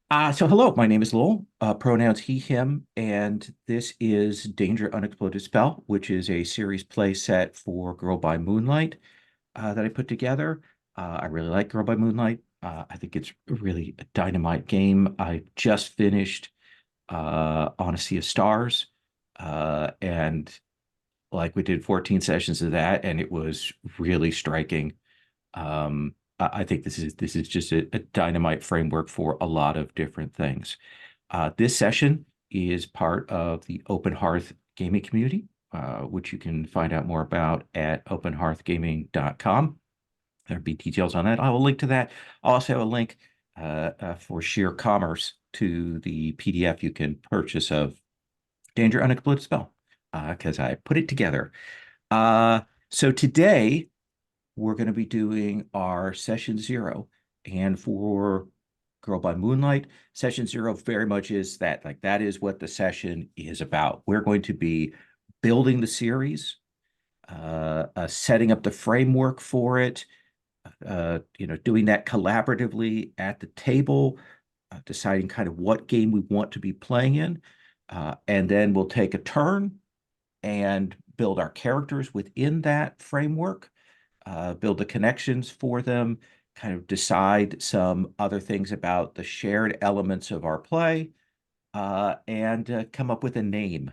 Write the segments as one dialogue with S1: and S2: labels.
S1: So hello, my name is Lowell, pronouns he, him, and this is Danger Unexploded Spell, which is a series play set for Girl by Moonlight that I put together. I really like Girl by Moonlight. I think it's really a dynamite game. I just finished On a Sea of Stars, and like we did 14 sessions of that, and it was really striking. I think this is just a dynamite framework for a lot of different things. This session is part of the Open Hearth Gaming Community, which you can find out more about at openhearthgaming.com. There'll be details on that. I will link to that. I'll also have a link for sheer commerce to the PDF you can purchase of Danger Unexploded Spell because I put it together. So today we're going to be doing our session zero. And for Girl by Moonlight, session zero very much is that, like, that is what the session is about. We're going to be building the series, setting up the framework for it, doing that collaboratively at the table, deciding kind of what game we want to be playing in. And then we'll take a turn and build our characters within that framework, build the connections for them, kind of decide some other things about the shared elements of our play, and come up with a name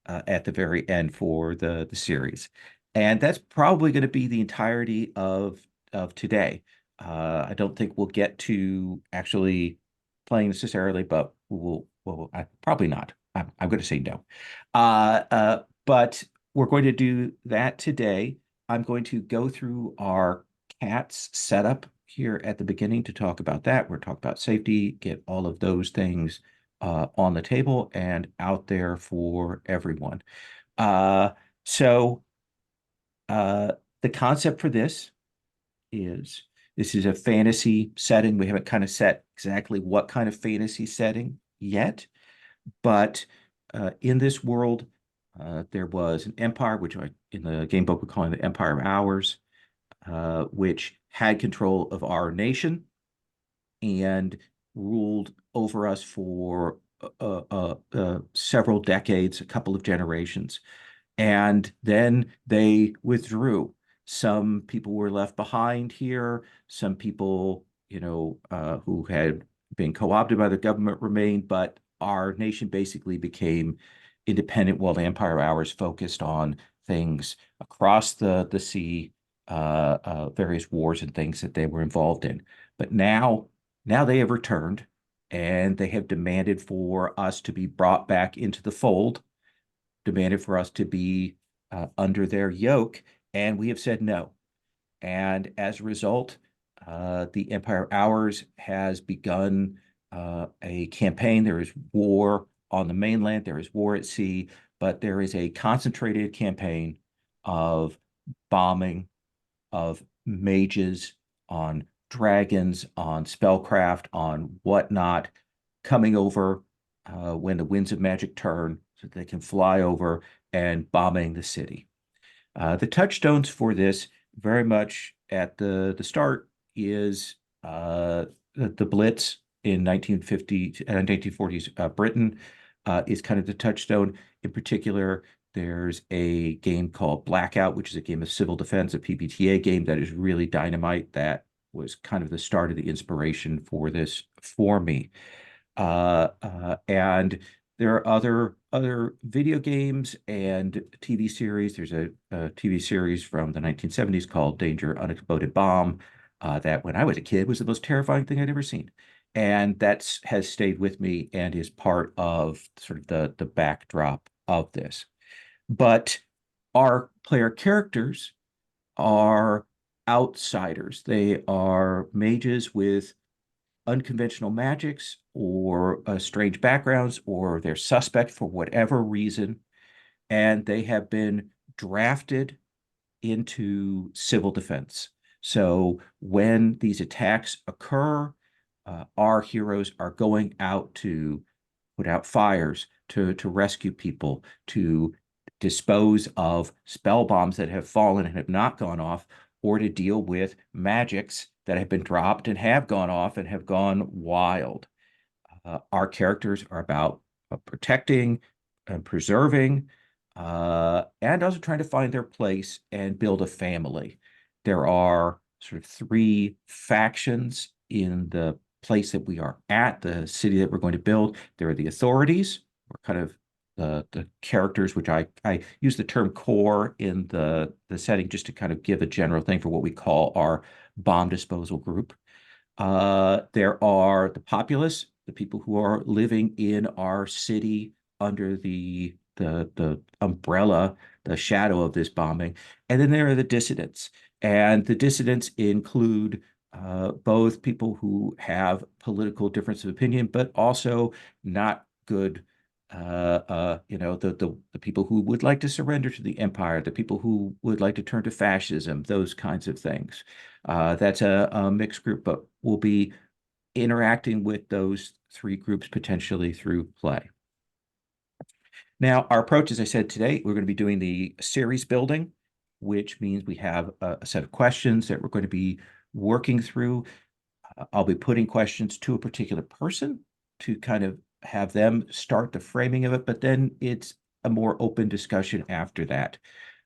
S1: at the very end for the series. And that's probably going to be the entirety of today. I don't think we'll get to actually playing necessarily, but probably not. I'm going to say no. But we're going to do that today. I'm going to go through our cats setup here at the beginning to talk about that. We're talking about safety, get all of those things on the table and out there for everyone. Uh, so uh, the concept for is this is a fantasy setting. We haven't kind of set exactly what kind of fantasy setting yet, but in this world, there was an empire, which in the game book we're calling the Empire of Hours, which had control of our nation and ruled over us for several decades, a couple of generations. And then they withdrew. Some people were left behind here. Some people, who had been co-opted by the government remained, but our nation basically became independent while the Empire Hours focused on things across the sea, various wars and things that they were involved in. But now they have returned and they have demanded for us to be brought back into the fold, demanded for us to be under their yoke, and we have said no. And as a result, the Empire Hours has begun a campaign. There is war on the mainland, there is war at sea, but there is a concentrated campaign of bombing, of mages on dragons, on spellcraft, on whatnot, coming over when the winds of magic turn so that they can fly over and bombing the city. The touchstones for this, very much at the start, is the Blitz in 1940s Britain is kind of the touchstone. In particular, there's a game called Blackout, which is a game of civil defense, a PBTA game that is really dynamite. That was kind of the start of the inspiration for this for me. And there are other video games and TV series. There's a TV series from the 1970s called Danger Unexploded Bomb that when I was a kid was the most terrifying thing I'd ever seen. And that has stayed with me and is part of sort of the backdrop of this. But our player characters are outsiders. They are mages with unconventional magics or strange backgrounds, or they're suspect for whatever reason, and they have been drafted into civil defense. So when these attacks occur, our heroes are going out to put out fires, to rescue people, to dispose of spell bombs that have fallen and have not gone off, or to deal with magics that have been dropped and have gone off and have gone wild. Our characters are about protecting and preserving, and also trying to find their place and build a family. There are sort of three factions in the place that we are at, the city that we're going to build. There are the authorities, or kind of the characters, which I use the term core in the setting just to kind of give a general thing for what we call our bomb disposal group. There are the populace, the people who are living in our city under the umbrella, the shadow of this bombing. And then there are the dissidents. And the dissidents include both people who have political difference of opinion, but also not good the people who would like to surrender to the empire, the people who would like to turn to fascism, those kinds of things. That's a mixed group, but we'll be interacting with those three groups potentially through play. Now, our approach, as I said today, we're going to be doing the series building, which means we have a set of questions that we're going to be working through. I'll be putting questions to a particular person to kind of have them start the framing of it, but then it's a more open discussion after that.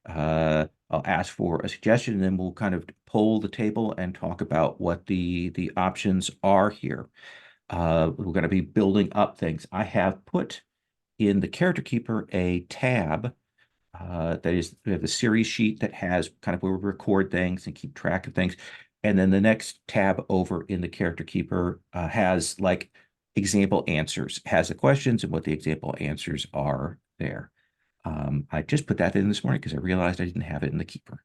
S1: I'll ask for a suggestion, and then we'll kind of poll the table and talk about what the options are here. We're going to be building up things. I have put in the Character Keeper a tab that is, we have the series sheet that has kind of where we record things and keep track of things. And then the next tab over in the Character Keeper has like example answers, has the questions and what the example answers are there. I just put that in this morning because I realized I didn't have it in the Keeper.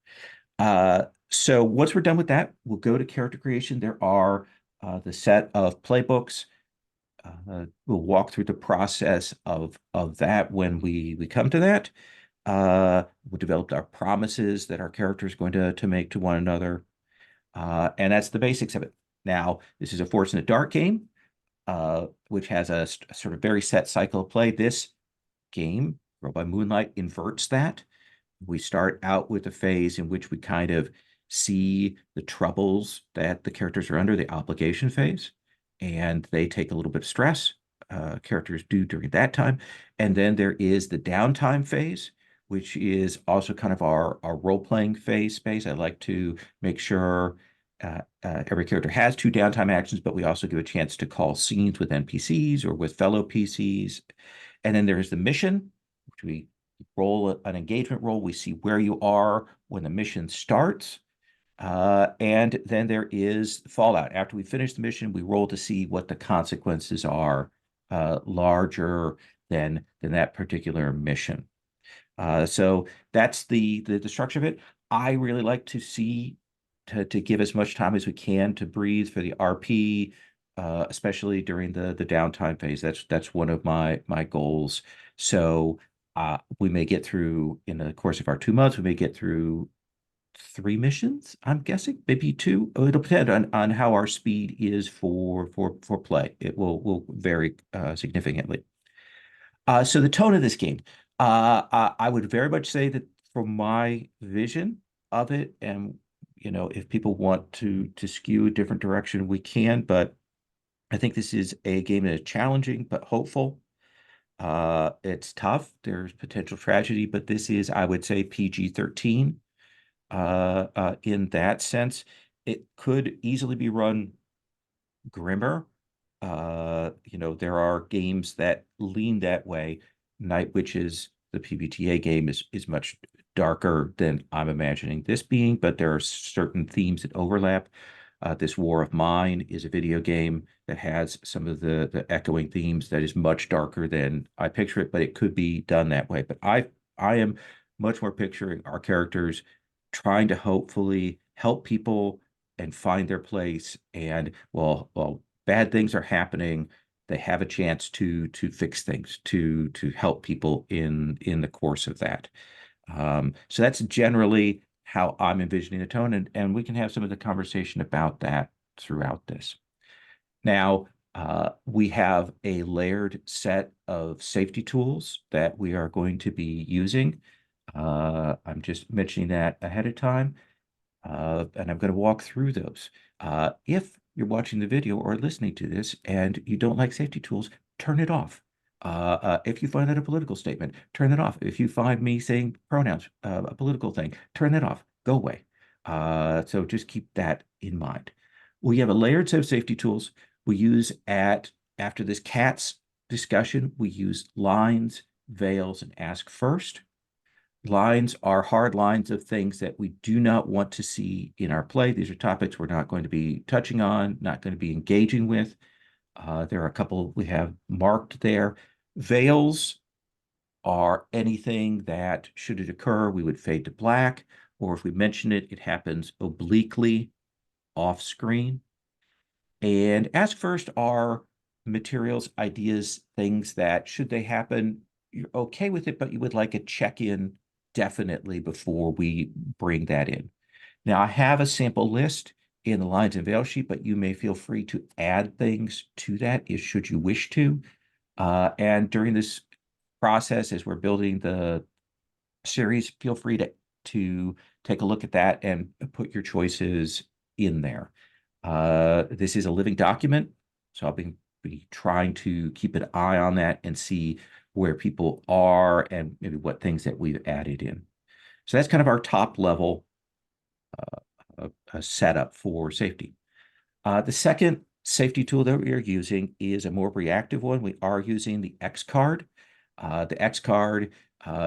S1: So once we're done with that, we'll go to character creation. There are the set of playbooks. We'll walk through the process of that when we come to that. We developed our promises that our character is going to make to one another. And that's the basics of it. Now, this is a Force in the Dark game, which has a sort of very set cycle of play. This game, Girl by Moonlight, inverts that. We start out with a phase in which we kind of see the troubles that the characters are under, the obligation phase, and they take a little bit of stress. Characters do during that time. And then there is the downtime phase, which is also kind of our role-playing phase space. I like to make sure every character has two downtime actions, but we also give a chance to call scenes with NPCs or with fellow PCs. And then there's the mission, which we roll an engagement roll. We see where you are when the mission starts. And then there is fallout. After we finish the mission, we roll to see what the consequences are larger than that particular mission. So that's the structure of it. I really like to see to give as much time as we can to breathe for the RP, especially during the downtime phase. That's one of my goals. So we may get through, in the course of our 2 months, we may get through 3 missions, I'm guessing, maybe 2. It'll depend on how our speed is for play. It will vary significantly. So the tone of this game, I would very much say that from my vision of it, and if people want to skew a different direction, we can. But I think this is a game that is challenging but hopeful. It's tough. There's potential tragedy, but this is, I would say, PG-13. In that sense, it could easily be run grimmer. There are games that lean that way. Night Witches, the PBTA game, is much darker than I'm imagining this being, but there are certain themes that overlap. This War of Mine is a video game that has some of the echoing themes that is much darker than I picture it, but it could be done that way. But I am much more picturing our characters trying to hopefully help people and find their place. And well, bad things are happening, they have a chance to fix things, to help people in the course of that. So that's generally how I'm envisioning the tone, and we can have some of the conversation about that throughout this. Now, we have a layered set of safety tools that we are going to be using. I'm just mentioning that ahead of time, and I'm going to walk through those. If you're watching the video or listening to this and you don't like safety tools, turn it off. If you find that a political statement, turn it off. If you find me saying pronouns, a political thing, turn it off. Go away. So just keep that in mind. We have a layered set of safety tools. We use after this CATS discussion, we use lines, veils, and ask first. Lines are hard lines of things that we do not want to see in our play. These are topics we're not going to be touching on, not going to be engaging with. There are a couple we have marked there. Veils are anything that, should it occur, we would fade to black, or if we mention it, it happens obliquely off screen. And ask first are materials, ideas, things that, should they happen, you're okay with it, but you would like a check-in definitely before we bring that in. Now, I have a sample list in the lines and veil sheet, but you may feel free to add things to that if should you wish to. And during this process, as we're building the series, feel free to take a look at that and put your choices in there. This is a living document, so I'll be trying to keep an eye on that and see where people are and maybe what things that we've added in. So that's kind of our top level setup for safety. The second safety tool that we are using is a more reactive one. We are using the X card. The X card,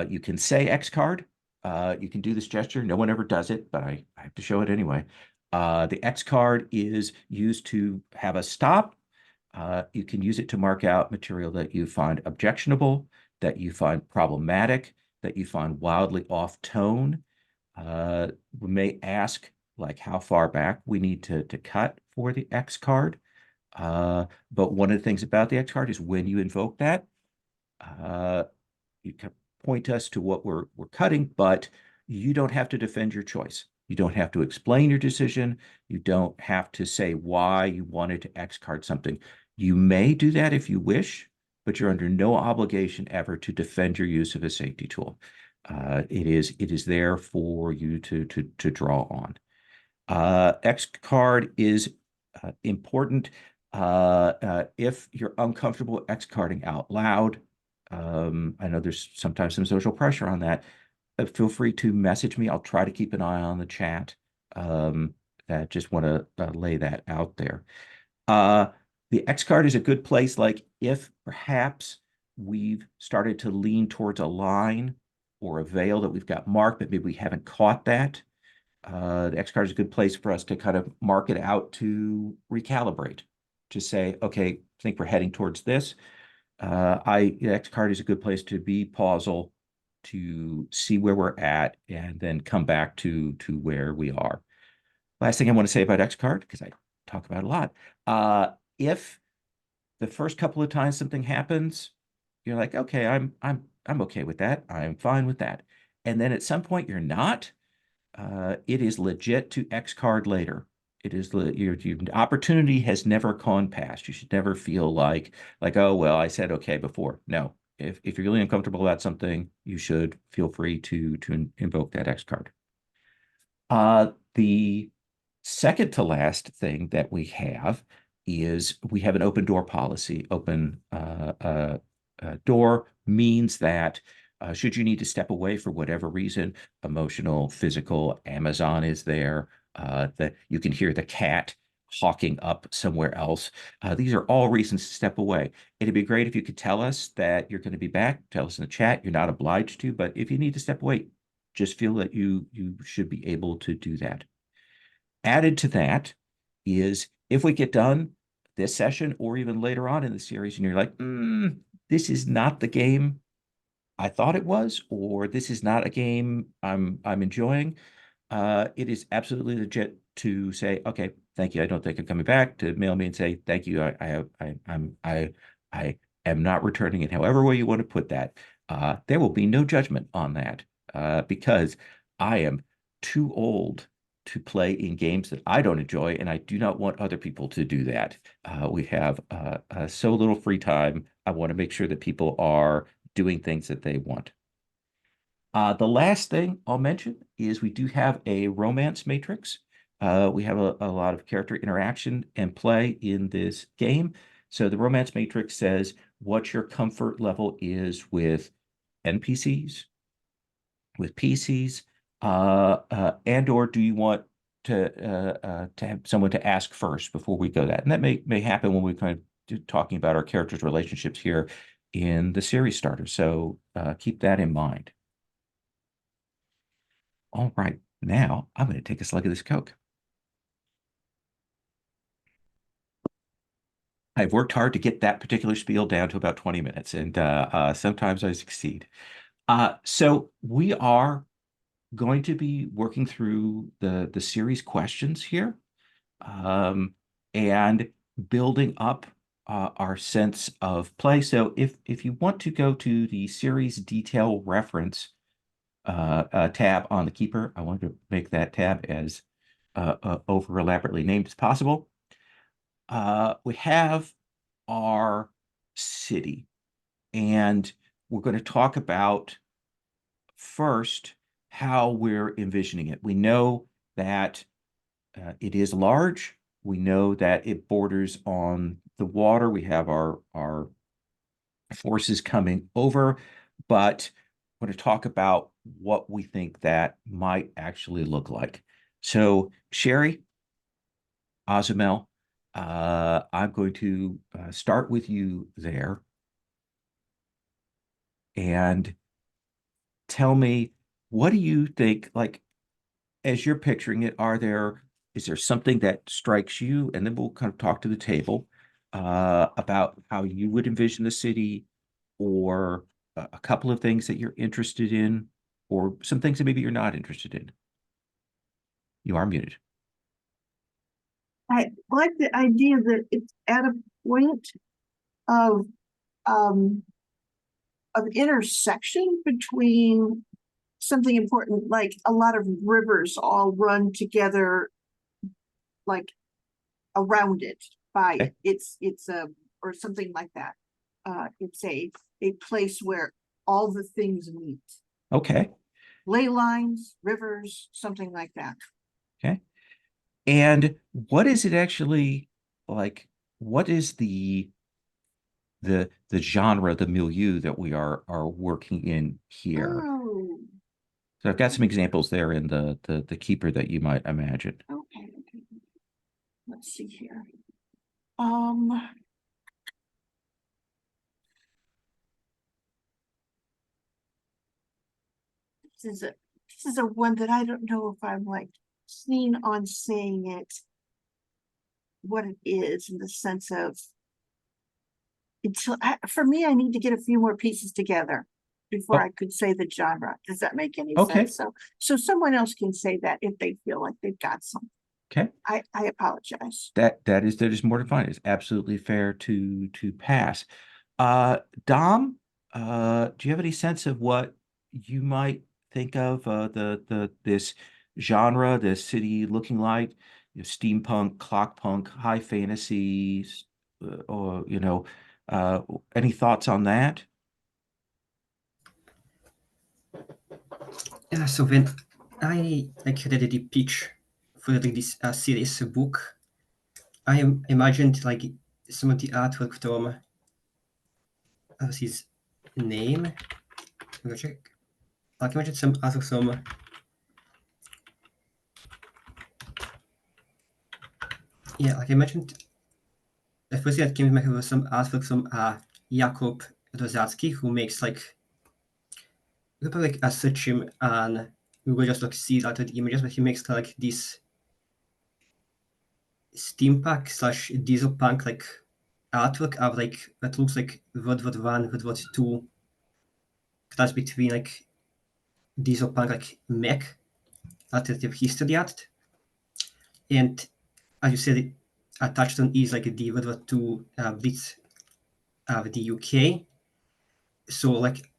S1: you can say X card. You can do this gesture. No one ever does it, but I have to show it anyway. The X card is used to have a stop. You can use it to mark out material that you find objectionable, that you find problematic, that you find wildly off tone. We may ask like how far back we need to cut for the X card. But one of the things about the X card is when you invoke that, you can point us to what we're cutting, but you don't have to defend your choice. You don't have to explain your decision. You don't have to say why you wanted to X card something. You may do that if you wish, but you're under no obligation ever to defend your use of a safety tool. It is there for you to draw on. X card is important if you're uncomfortable X carding out loud. I know there's sometimes some social pressure on that. Feel free to message me. I'll try to keep an eye on the chat. I just want to lay that out there. The X card is a good place, like if perhaps we've started to lean towards a line or a veil that we've got marked, but maybe we haven't caught that. The X card is a good place for us to kind of mark it out to recalibrate, to say, okay, I think we're heading towards this. The X card is a good place to be pausal, to see where we're at, and then come back to where we are. Last thing I want to say about X card, because I talk about it a lot. If the first couple of times something happens, you're like, okay, I'm okay with that. I'm fine with that. And then at some point you're not. It is legit to X card later. It is your opportunity has never gone past. You should never feel like, oh well, I said okay before. No, if you're really uncomfortable about something, you should feel free to invoke that X card. The second to last thing that we have is we have an open door policy. Open door means that should you need to step away for whatever reason, emotional, physical, Amazon is there, that you can hear the cat hawking up somewhere else. These are all reasons to step away. It'd be great if you could tell us that you're going to be back. Tell us in the chat. You're not obliged to, but if you need to step away, just feel that you should be able to do that. Added to that is if we get done this session or even later on in the series and you're like, this is not the game I thought it was, or this is not a game I'm enjoying, it is absolutely legit to say, okay, thank you. I don't think I'm coming back, to mail me and say, thank you. I am not returning it. However way you want to put that, there will be no judgment on that, because I am too old to play in games that I don't enjoy, and I do not want other people to do that. We have so little free time. I want to make sure that people are doing things that they want. The last thing I'll mention is we do have a romance matrix. We have a lot of character interaction and play in this game. So the romance matrix says what your comfort level is with NPCs, with PCs, and or do you want to have someone to ask first before we go that? And that may happen when we kind of talking about our characters' relationships here in the series starter. So keep that in mind. All right, now I'm going to take a slug of this Coke. I've worked hard to get that particular spiel down to about 20 minutes, and sometimes I succeed. So we are going to be working through the series questions here, and building up our sense of play. So if you want to go to the series detail reference tab on the Keeper, I wanted to make that tab as over elaborately named as possible. We have our city, and we're going to talk about first how we're envisioning it. We know that it is large. We know that it borders on the water. We have our forces coming over, but we're going to talk about what we think that might actually look like. So, Sherry, Ozamel, I'm going to start with you there and tell me, what do you think, like, as you're picturing it, is there something that strikes you? And then we'll kind of talk to the table about how you would envision the city, or a couple of things that you're interested in, or some things that maybe you're not interested in. You are muted.
S2: I like the idea that it's at a point of um of intersection between something important, like a lot of rivers all run together, like around it by
S1: Okay.
S2: it's a or something like that. It's a place where all the things meet.
S1: Okay.
S2: Ley lines, rivers, something like that.
S1: Okay. And what is it actually like? What is the genre, the milieu that we are working in here?
S2: Oh,
S1: So I've got some examples there in the Keeper that you might imagine.
S2: okay. Let's see here. Um, this is a one that I don't know if I'm like keen on saying it what it is, in the sense of, for me, I need to get a few more pieces together before
S1: Oh,
S2: I could say the genre. Does that make any
S1: okay.
S2: sense? So someone else can say that if they feel like they've got something.
S1: Okay.
S2: I apologize.
S1: That is more than fine. It's absolutely fair to pass. Uh, Dom, do you have any sense of what you might think of the this genre, this city looking like? Steampunk, clockpunk, high fantasy, or uh, any thoughts on that?
S3: Yeah, so when I read the pitch for this series book, I imagined like some of the artwork from his name. Let me check. Like I imagine some artwork from like I mentioned, the first thing that came to my head was some artwork from Jakob Rozacki, who makes like you could like search him and we will just like see that the images, but he makes like this steampunk slash diesel punk like artwork of like that looks like World War One, World War Two class between like diesel punk like mech alternative history art. And as you said, a touchstone is like the World War Two Blitz of the UK. So like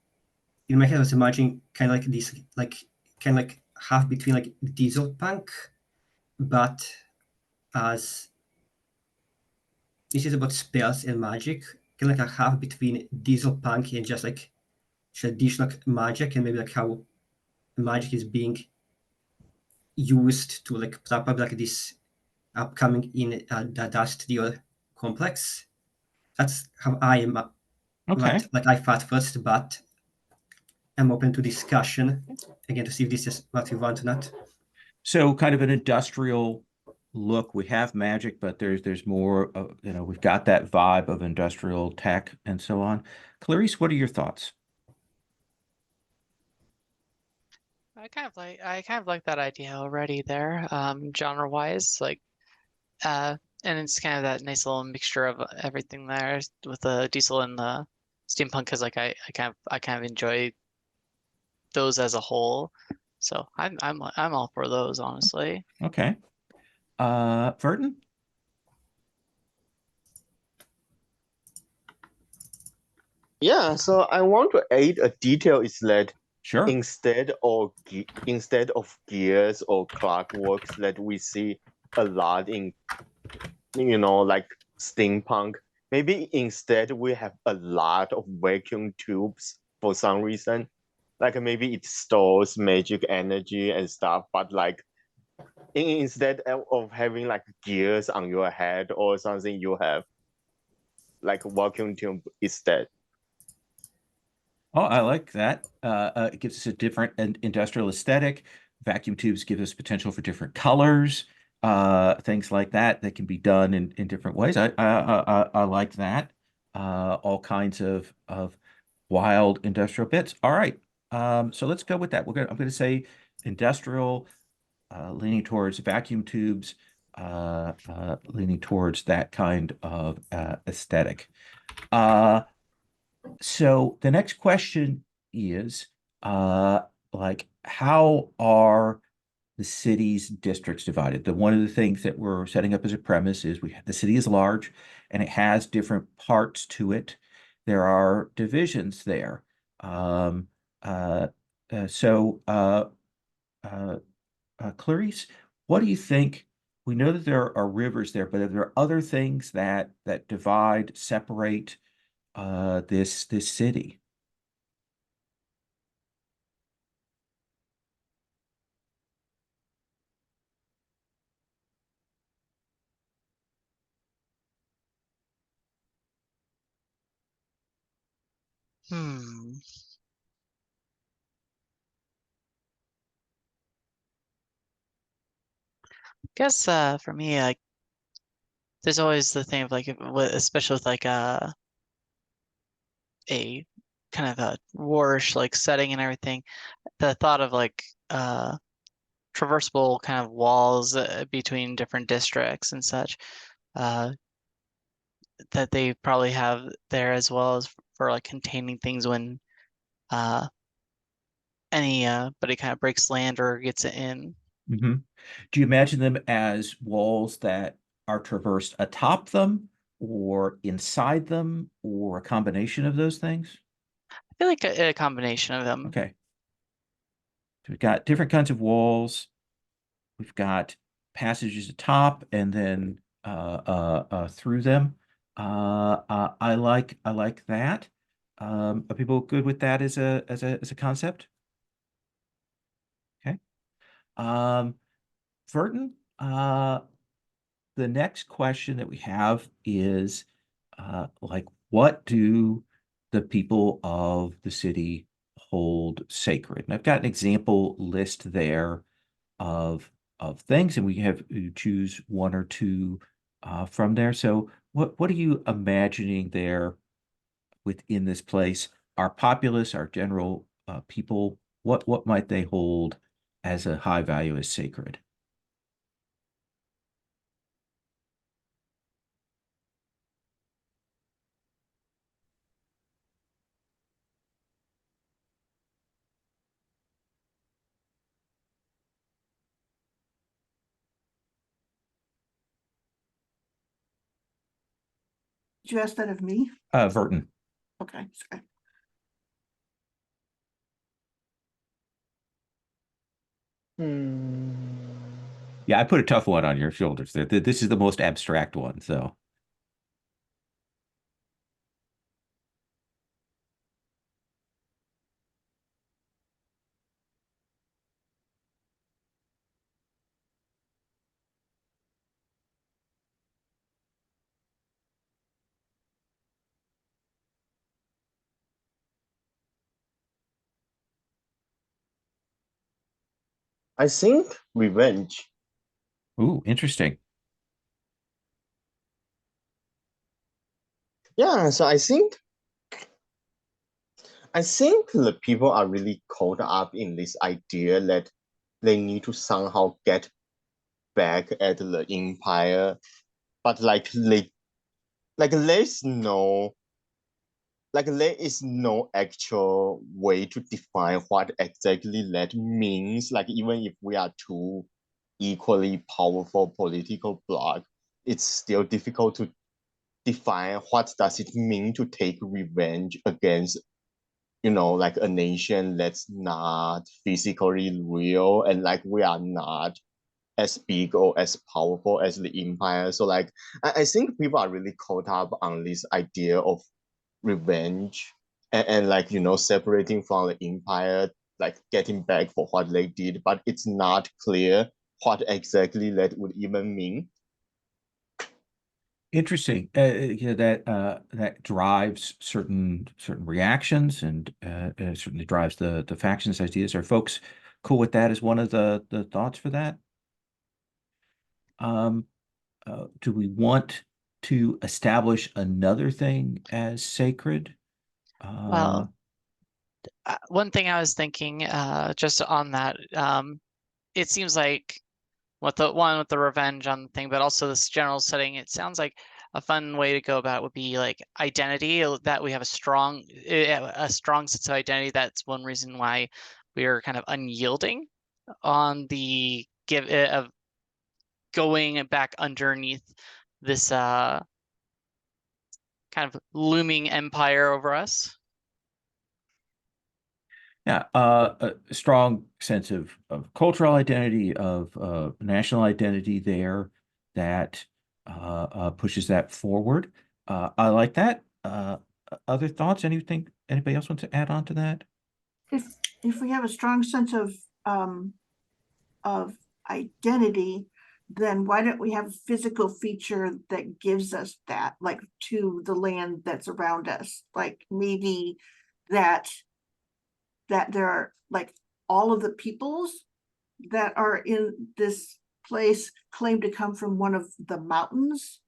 S3: in my head I was imagining kind of like this like kind of like half between like diesel punk, but as this is about spells and magic, kind of like a half between diesel punk and just like traditional magic, and maybe like how magic is being used to like prop up like this upcoming in the Dust Deal complex. That's how I am
S1: Okay.
S3: what I thought first, but I'm open to discussion again to see if this is what we want or not.
S1: So kind of an industrial look. We have magic, but there's more, we've got that vibe of industrial tech and so on. Clarice, what are your thoughts?
S4: I kind of like that idea already there, genre wise, like and it's kind of that nice little mixture of everything there with the diesel and the steampunk because like I kind of enjoy those as a whole. So I'm all for those, honestly.
S1: Okay. Verton?
S5: Yeah, so I want to add a detail is that
S1: Sure.
S5: instead of gears or clockworks that we see a lot in like steampunk, maybe instead we have a lot of vacuum tubes for some reason. Like maybe it stores magic energy and stuff, but like instead of having like gears on your head or something, you have like vacuum tube instead.
S1: Oh, I like that. It gives us a different industrial aesthetic. Vacuum tubes give us potential for different colors, things like that that can be done in different ways. I like that. All kinds of wild industrial bits. All right. So let's go with that. I'm gonna say industrial, leaning towards vacuum tubes, leaning towards that kind of aesthetic. So the next question is, uh, like, how are the city's districts divided? One of the things that we're setting up as a premise is the city is large and it has different parts to it. There are divisions there. Um, uh, so, Clarice, what do you think? We know that there are rivers there, but are there other things that divide, separate this city?
S4: Hmm. Guess for me, like there's always the thing of like especially with like a kind of a warish like setting and everything, the thought of like traversable kind of walls between different districts and such uh, that they probably have there as well as for like containing things when uh, anybody kind of breaks land or gets it in.
S1: Hmm. Do you imagine them as walls that are traversed atop them or inside them or a combination of those things?
S4: I feel like a combination of them.
S1: Okay. So we've got different kinds of walls. We've got passages atop and then through them. I like that. Are people good with that as a concept? Okay. Um, Verton, the next question that we have is like, what do the people of the city hold sacred? And I've got an example list there of things, and we have you choose one or two from there. So, what are you imagining there within this place? Our populace, our general people, what might they hold as a high value as sacred?
S2: Did you ask that of me?
S1: Verton.
S2: Okay, sorry.
S1: Yeah, I put a tough one on your shoulders there. This is the most abstract one, so.
S5: I think revenge.
S1: Ooh, interesting.
S5: Yeah, so I think the people are really caught up in this idea that they need to somehow get back at the empire, but there's no there is no actual way to define what exactly that means. Like even if we are two equally powerful political bloc, it's still difficult to define what does it mean to take revenge against like a nation that's not physically real, and like we are not as big or as powerful as the empire. So like I think people are really caught up on this idea of revenge, and like separating from the empire, like getting back for what they did, but it's not clear what exactly that would even mean.
S1: Interesting. Yeah, that drives certain reactions, and certainly drives the factions ideas. Are folks cool with that as one of the thoughts for that? Um, do we want to establish another thing as sacred?
S4: Well, one thing I was thinking, just on that, it seems like with the revenge on the thing, but also this general setting, it sounds like a fun way to go about it would be like identity, that we have a strong sense of identity. That's one reason why we are kind of unyielding on the of going back underneath this kind of looming empire over us.
S1: Yeah, a strong sense of cultural identity, of national identity there that pushes that forward. I like that. Other thoughts? Anything? Anybody else want to add on to that?
S2: If we have a strong sense of identity, then why don't we have a physical feature that gives us that, like to the land that's around us? Like maybe that there are like all of the peoples that are in this place claim to come from one of the mountains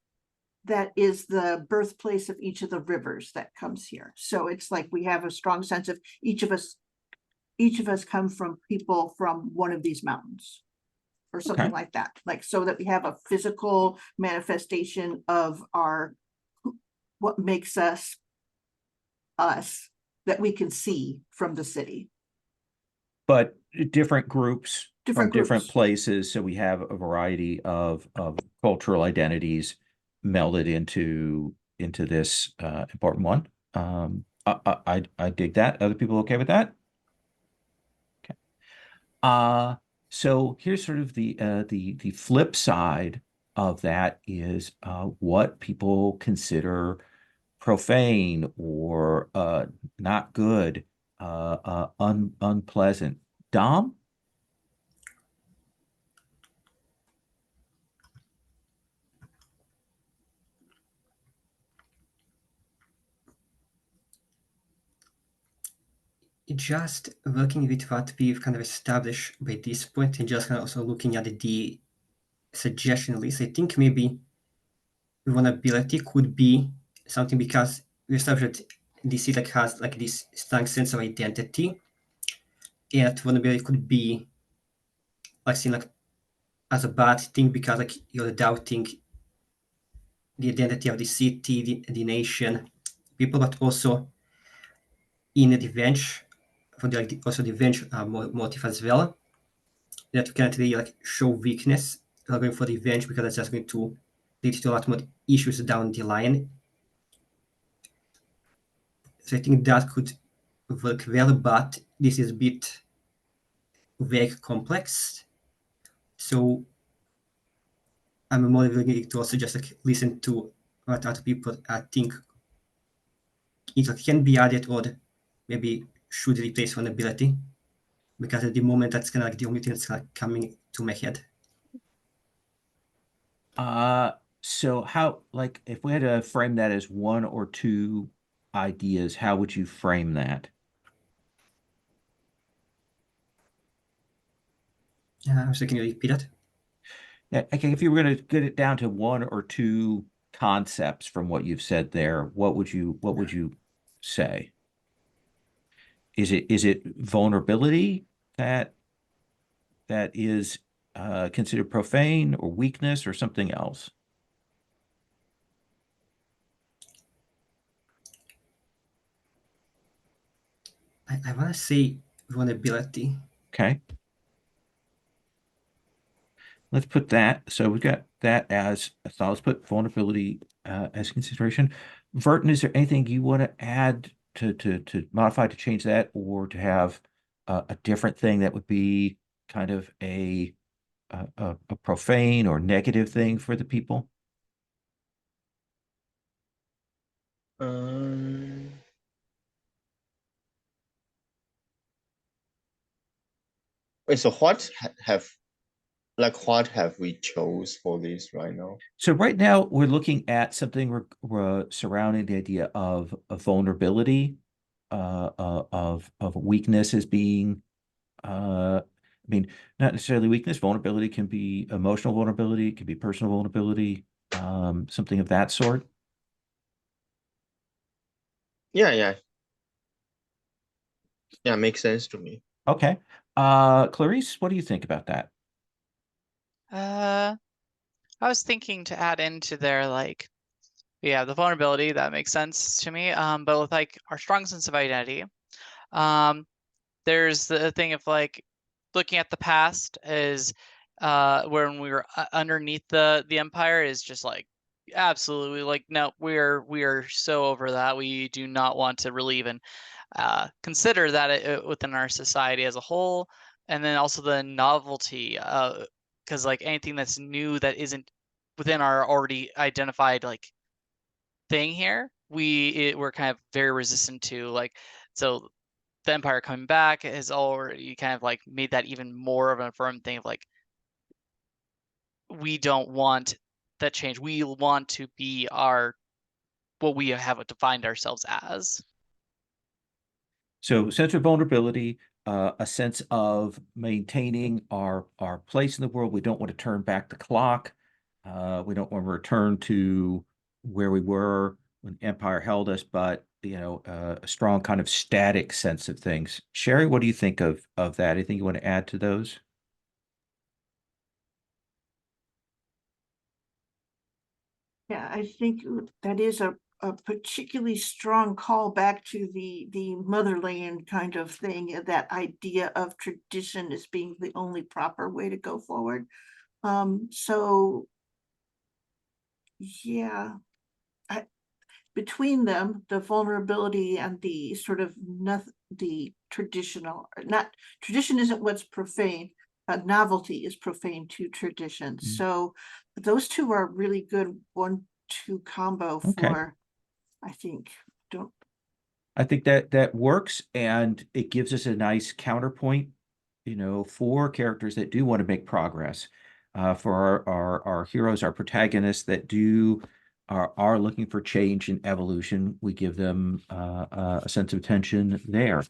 S2: that is the birthplace of each of the rivers that comes here. So it's like we have a strong sense of each of us come from people from one of these mountains or something
S1: Okay.
S2: like that. Like so that we have a physical manifestation of what makes us that we can see from the city.
S1: But different groups from
S2: Different
S1: different
S2: groups.
S1: places, so we have a variety of cultural identities melded into this important one. I dig that. Other people okay with that? Okay. So here's sort of the flip side of that is what people consider profane or not good, unpleasant. Dom?
S3: Just working with what we've kind of established by this point, and just kind of also looking at the suggestion list, I think maybe vulnerability could be something, because we established that DC like has like this strong sense of identity, and vulnerability could be like seen like as a bad thing, because like you're doubting the identity of the city, the nation, people, but also in the revenge, for the, like also the revenge motive as well, that you can't really like show weakness going for the revenge, because that's just going to lead to a lot more issues down the line. So I think that could work well, but this is a bit very complex. So I'm more willing to also just like listen to what other people think it can be added, or maybe should replace vulnerability, because at the moment that's kind of like the only thing that's like coming to my head.
S1: So how, like, if we had to frame that as one or two ideas, how would you frame that?
S3: So can you repeat it?
S1: Yeah, okay, if you were going to get it down to one or two concepts from what you've said there, what would you say? Is it vulnerability that is considered profane, or weakness, or something else?
S3: I want to say vulnerability.
S1: Okay. Let's put that. So we've got that as a thought. Let's put vulnerability as consideration. Verton, is there anything you want to add to modify, to change that, or to have a different thing that would be kind of a profane or negative thing for the people?
S5: Wait, so what have we chose for this right now?
S1: So right now we're looking at something surrounding the idea of vulnerability, of weakness as being, I mean, not necessarily weakness. Vulnerability can be emotional vulnerability, it can be personal vulnerability, something of that sort.
S5: Yeah, makes sense to me.
S1: Okay. Clarice, what do you think about that?
S4: I was thinking to add into there, like, yeah, the vulnerability, that makes sense to me. But with like our strong sense of identity, there's the thing of like looking at the past is when we were underneath the empire is just like absolutely like, no, we are so over that. We do not want to really even consider that within our society as a whole. And then also the novelty, because like anything that's new that isn't within our already identified like thing here, we're kind of very resistant to. Like, so the Empire coming back has already kind of like made that even more of an affirmed thing of like, we don't want that change. We want to be what we have defined ourselves as.
S1: So sense of vulnerability, a sense of maintaining our place in the world. We don't want to turn back the clock. We don't want to return to where we were when Empire held us, but a strong kind of static sense of things. Sherry, what do you think of that? Anything you want to add to those?
S2: Yeah, I think that is a particularly strong call back to the motherland kind of thing, that idea of tradition as being the only proper way to go forward. So yeah, between them, the vulnerability and the sort of the traditional, not tradition isn't what's profane. Novelty is profane to tradition. So those two are really good 1-2 combo for, I think.
S1: I think that works, and it gives us a nice counterpoint, for characters that do want to make progress, for our heroes, our protagonists that are looking for change and evolution. We give them a sense of tension there.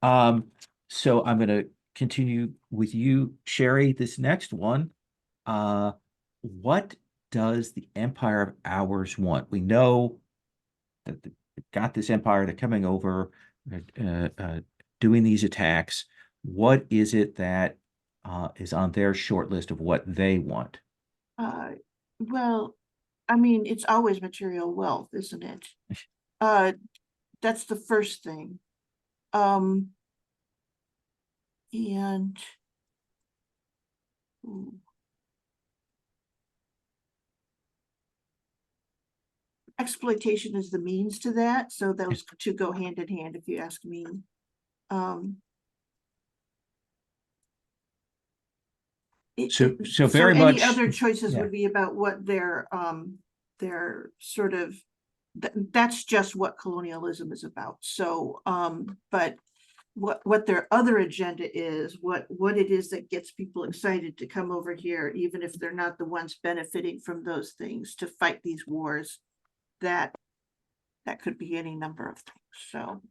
S1: So I'm going to continue with you, Sherry. This next one, what does the Empire of Ours want? We know that they've got this empire, they're coming over, doing these attacks. What is it that is on their short list of what they want?
S2: Well, I mean, it's always material wealth, isn't it? That's the first thing. And exploitation is the means to that, so those two go hand in hand, if you ask me.
S1: So very much
S2: any other choices would be about what their sort of that's just what colonialism is about. So but what their other agenda is, what it is that gets people excited to come over here, even if they're not the ones benefiting from those things, to fight these wars, that could be any number of things. So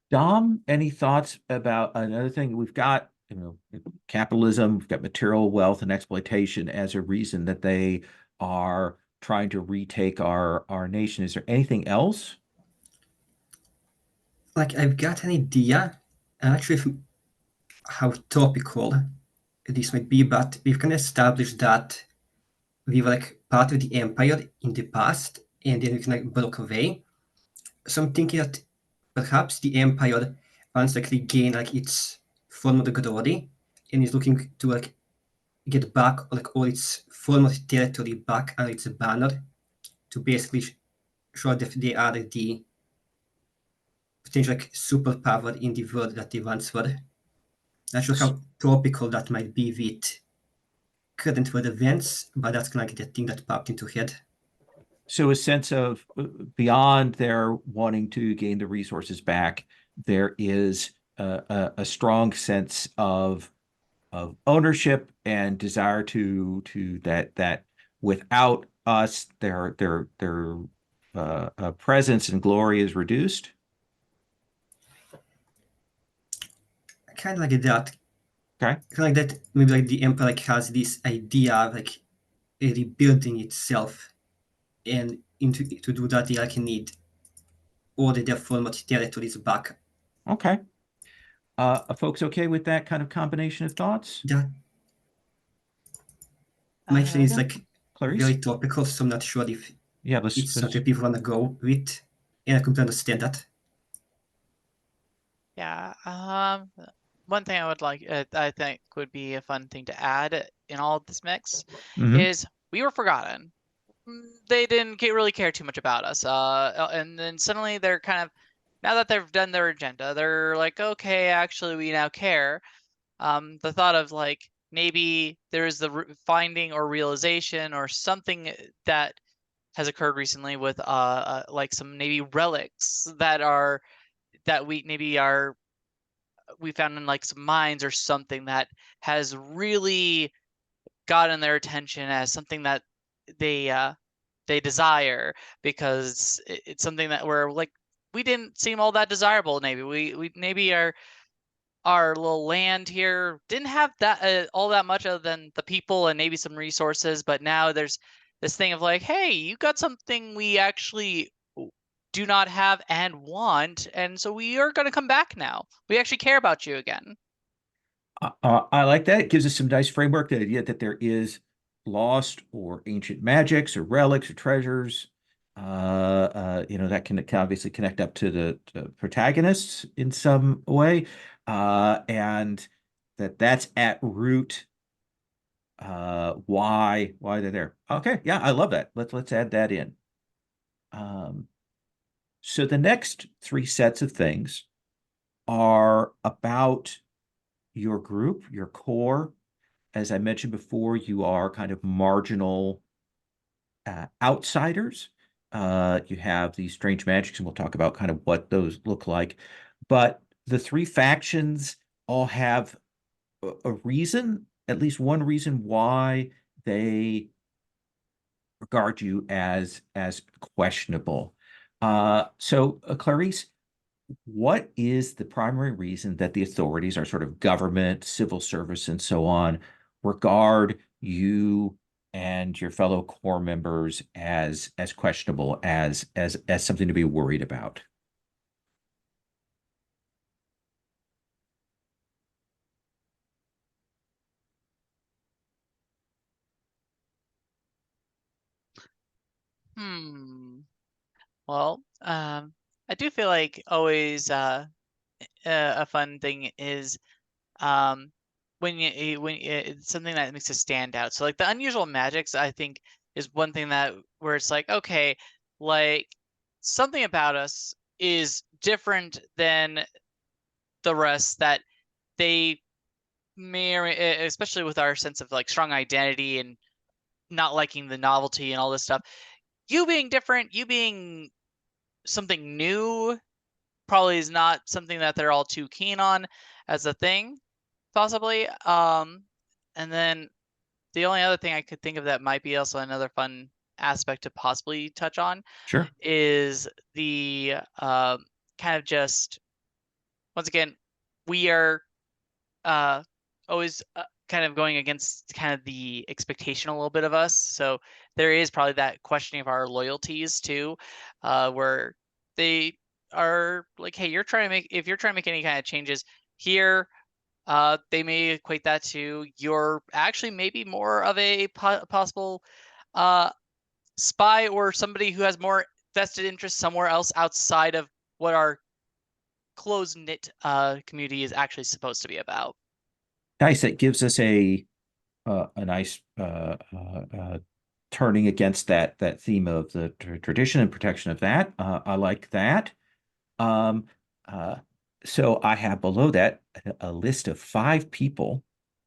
S1: Dom, any thoughts about another thing? We've got capitalism, we've got material wealth and exploitation as a reason that they are trying to retake our nation. Is there anything else?
S3: Like, I've got an idea, actually, how topical this might be, but we've kind of established that we were like part of the empire in the past, and then we kind of broke away. So I'm thinking that perhaps the empire wants to like regain like its former glory, and is looking to like get back like all its former territory back under its banner, to basically show that they are the potential like superpower in the world that they once were. Not sure how topical that might be with current world events, but that's kind of like the thing that popped into head.
S1: So a sense of beyond their wanting to gain the resources back, there is a strong sense of ownership and desire to that without us, their presence and glory is reduced.
S3: Kind of like that.
S1: Okay.
S3: Kind of like that. Maybe like the empire like has this idea of like rebuilding itself, and to do that they like need all their former territories back.
S1: Okay. Are folks okay with that kind of combination of thoughts?
S3: That actually is
S1: Yeah.
S3: like
S1: Clarice?
S3: very topical, so I'm not sure if
S1: Yeah,
S3: it's something people want to go with, and I completely understand that.
S4: Yeah. One thing I would like, I think would be a fun thing to add in all of this mix
S1: Mhm.
S4: is we were forgotten. They didn't really care too much about us. And then suddenly they're kind of, now that they've done their agenda, they're like, okay, actually, we now care. The thought of like maybe there's the finding or realization or something that has occurred recently with like some maybe relics that we found in like some mines or something that has really gotten their attention as something that they desire, because it's something that we're like, we didn't seem all that desirable. Maybe we maybe our little land here didn't have that all that much other than the people and maybe some resources, but now there's this thing of like, hey, you got something we actually do not have and want, and so we are going to come back now. We actually care about you again.
S1: I like that. It gives us some nice framework, the idea that there is lost or ancient magics or relics or treasures. That can obviously connect up to the protagonists in some way. And that's at root why they're there. Okay, yeah, I love that. Let's add that in. So the next three sets of things are about your group, your core. As I mentioned before, you are kind of marginal outsiders. You have these strange magics, and we'll talk about kind of what those look like. But the three factions all have a reason, at least one reason why they regard you as questionable. So Clarice, what is the primary reason that the authorities, our sort of government, civil service, and so on, regard you and your fellow core members as questionable, as something to be worried about?
S4: Well, I do feel like always a fun thing is when it's something that makes it stand out. So like the unusual magics, I think, is one thing that where it's like, okay, like something about us is different than the rest, that they may, or especially with our sense of like strong identity and not liking the novelty and all this stuff. You being different, you being something new, probably is not something that they're all too keen on as a thing, possibly. And then the only other thing I could think of that might be also another fun aspect to possibly touch on
S1: Sure.
S4: is the kind of just, once again, we are always kind of going against kind of the expectation a little bit of us. So there is probably that questioning of our loyalties too, where they are like, hey, if you're trying to make any kind of changes here, they may equate that to you're actually maybe more of a possible spy or somebody who has more vested interest somewhere else outside of what our close knit community is actually supposed to be about.
S1: Nice. That gives us a nice turning against that theme of the tradition and protection of that. I like that. Um, uh, so I have below that a list of 5 people,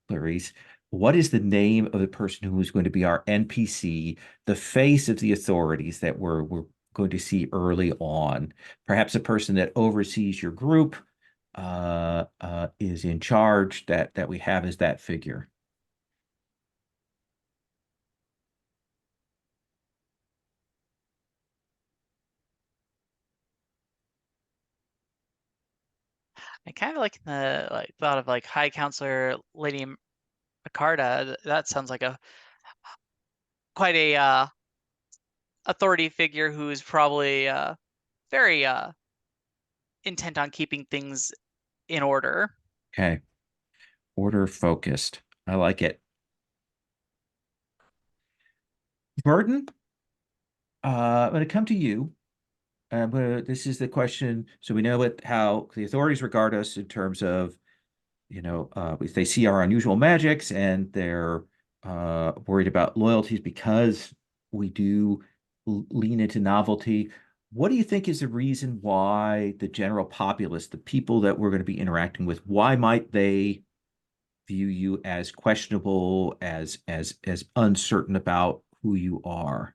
S1: Clarice. What is the name of the person who is going to be our NPC, the face of the authorities that we're going to see early on? Perhaps a person that oversees your group, is in charge, that we have as that figure.
S4: I kind of like the thought of like High Counselor Lady Macarda. That sounds like a quite a authority figure who's probably very intent on keeping things in order.
S1: Okay. Order focused. I like it. Burden, I'm going to come to you. This is the question. So we know how the authorities regard us in terms of, if they see our unusual magics and they're worried about loyalties because we do lean into novelty. What do you think is the reason why the general populace, the people that we're going to be interacting with, why might they view you as questionable, as uncertain about who you are?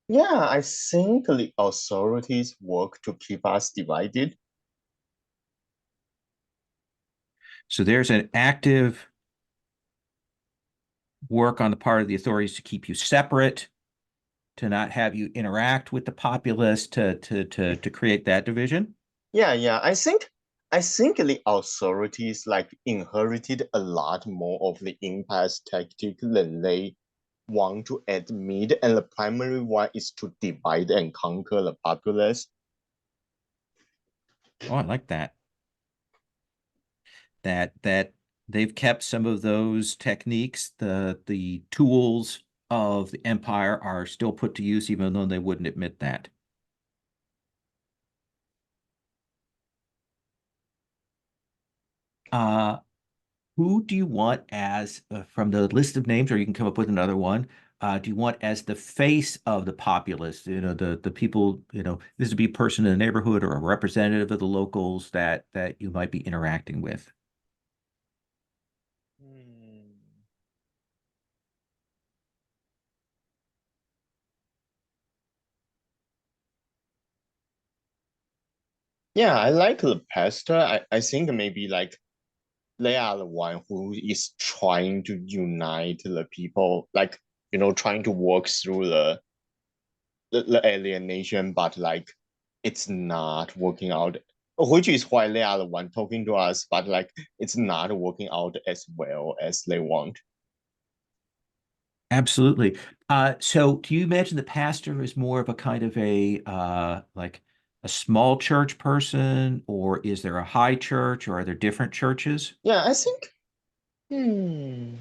S5: Yeah, I think the authorities work to keep us divided.
S1: So there's an active work on the part of the authorities to keep you separate, to not have you interact with the populace, to create that division.
S5: Yeah. I think the authorities like inherited a lot more of the empire's tactic than they want to admit, and the primary one is to divide and conquer the populace.
S1: Oh, I like that. That they've kept some of those techniques, the tools of the empire are still put to use, even though they wouldn't admit that. Uh, who do you want as from the list of names, or you can come up with another one? Do you want as the face of the populace? The people. This would be a person in the neighborhood or a representative of the locals that you might be interacting with.
S5: Yeah, I like the pastor. I think maybe like they are the one who is trying to unite the people, like trying to work through the alienation, but like it's not working out. Which is why they are the one talking to us, but like it's not working out as well as they want.
S1: Absolutely. So do you imagine the pastor is more of a kind of a like a small church person, or is there a high church, or are there different churches?
S5: Yeah, I think. Hmm.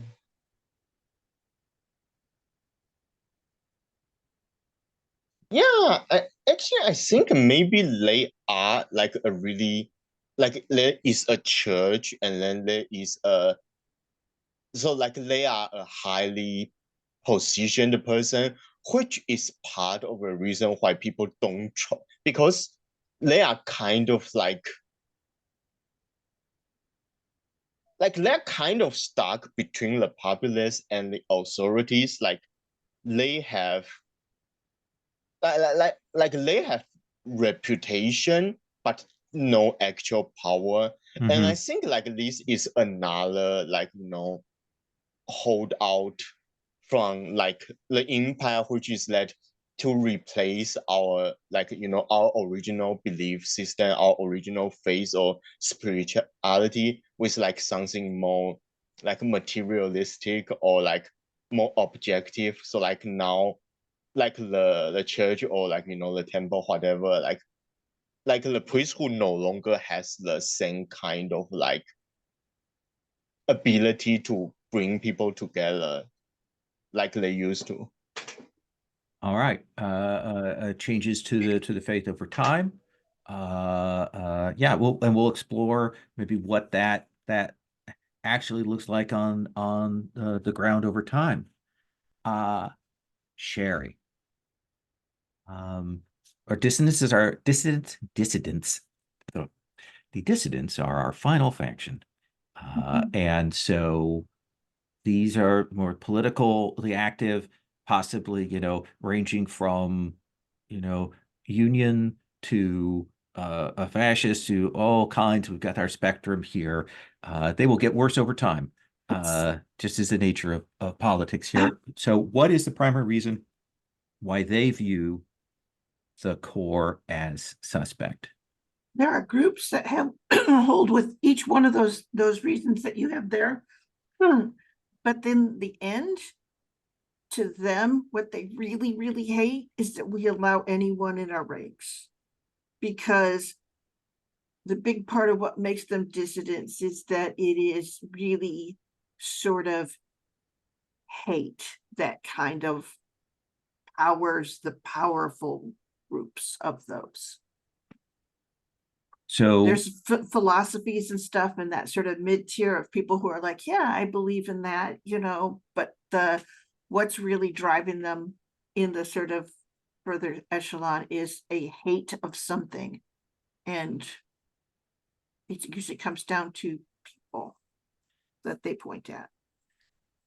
S5: Yeah, I think maybe they are like a really like there is a church and then there is a so like they are a highly positioned person, which is part of the reason why people don't try because they are kind of like they're kind of stuck between the populace and the authorities. Like they have like they have reputation but no actual power. And I think like this is another like hold out from like the empire, which is that to replace our like our original belief system, our original faith or spirituality with like something more like materialistic or like more objective. So like now like the church or like the temple, whatever, like the priesthood no longer has the same kind of like ability to bring people together like they used to.
S1: All right. Changes to the faith over time. Yeah, we'll explore maybe what that actually looks like on the ground over time. Sherry. Our dissidents are dissidents. The dissidents are our final faction. And so these are more politically active, possibly, ranging from, union to a fascist to all kinds. We've got our spectrum here. They will get worse over time, just as the nature of politics here. So what is the primary reason why they view the core as suspect?
S2: There are groups that have hold with each one of those reasons that you have there. But then the end, to them, what they really, really hate is that we allow anyone in our ranks. Because the big part of what makes them dissidents is that it is really sort of hate that kind of powers the powerful groups of those.
S1: So
S2: there's philosophies and stuff and that sort of mid-tier of people who are like, yeah, I believe in that, but what's really driving them in the sort of further echelon is a hate of something. And it usually comes down to people that they point at.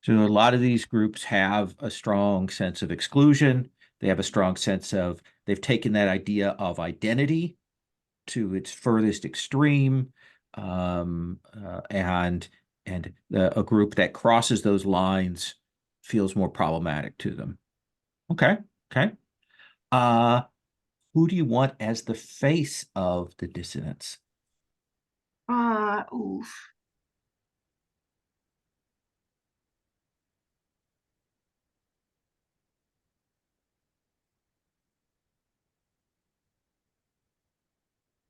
S1: So a lot of these groups have a strong sense of exclusion. They have a strong sense of, they've taken that idea of identity to its furthest extreme, and a group that crosses those lines feels more problematic to them. Okay. Who do you want as the face of the dissonance?
S2: Oof.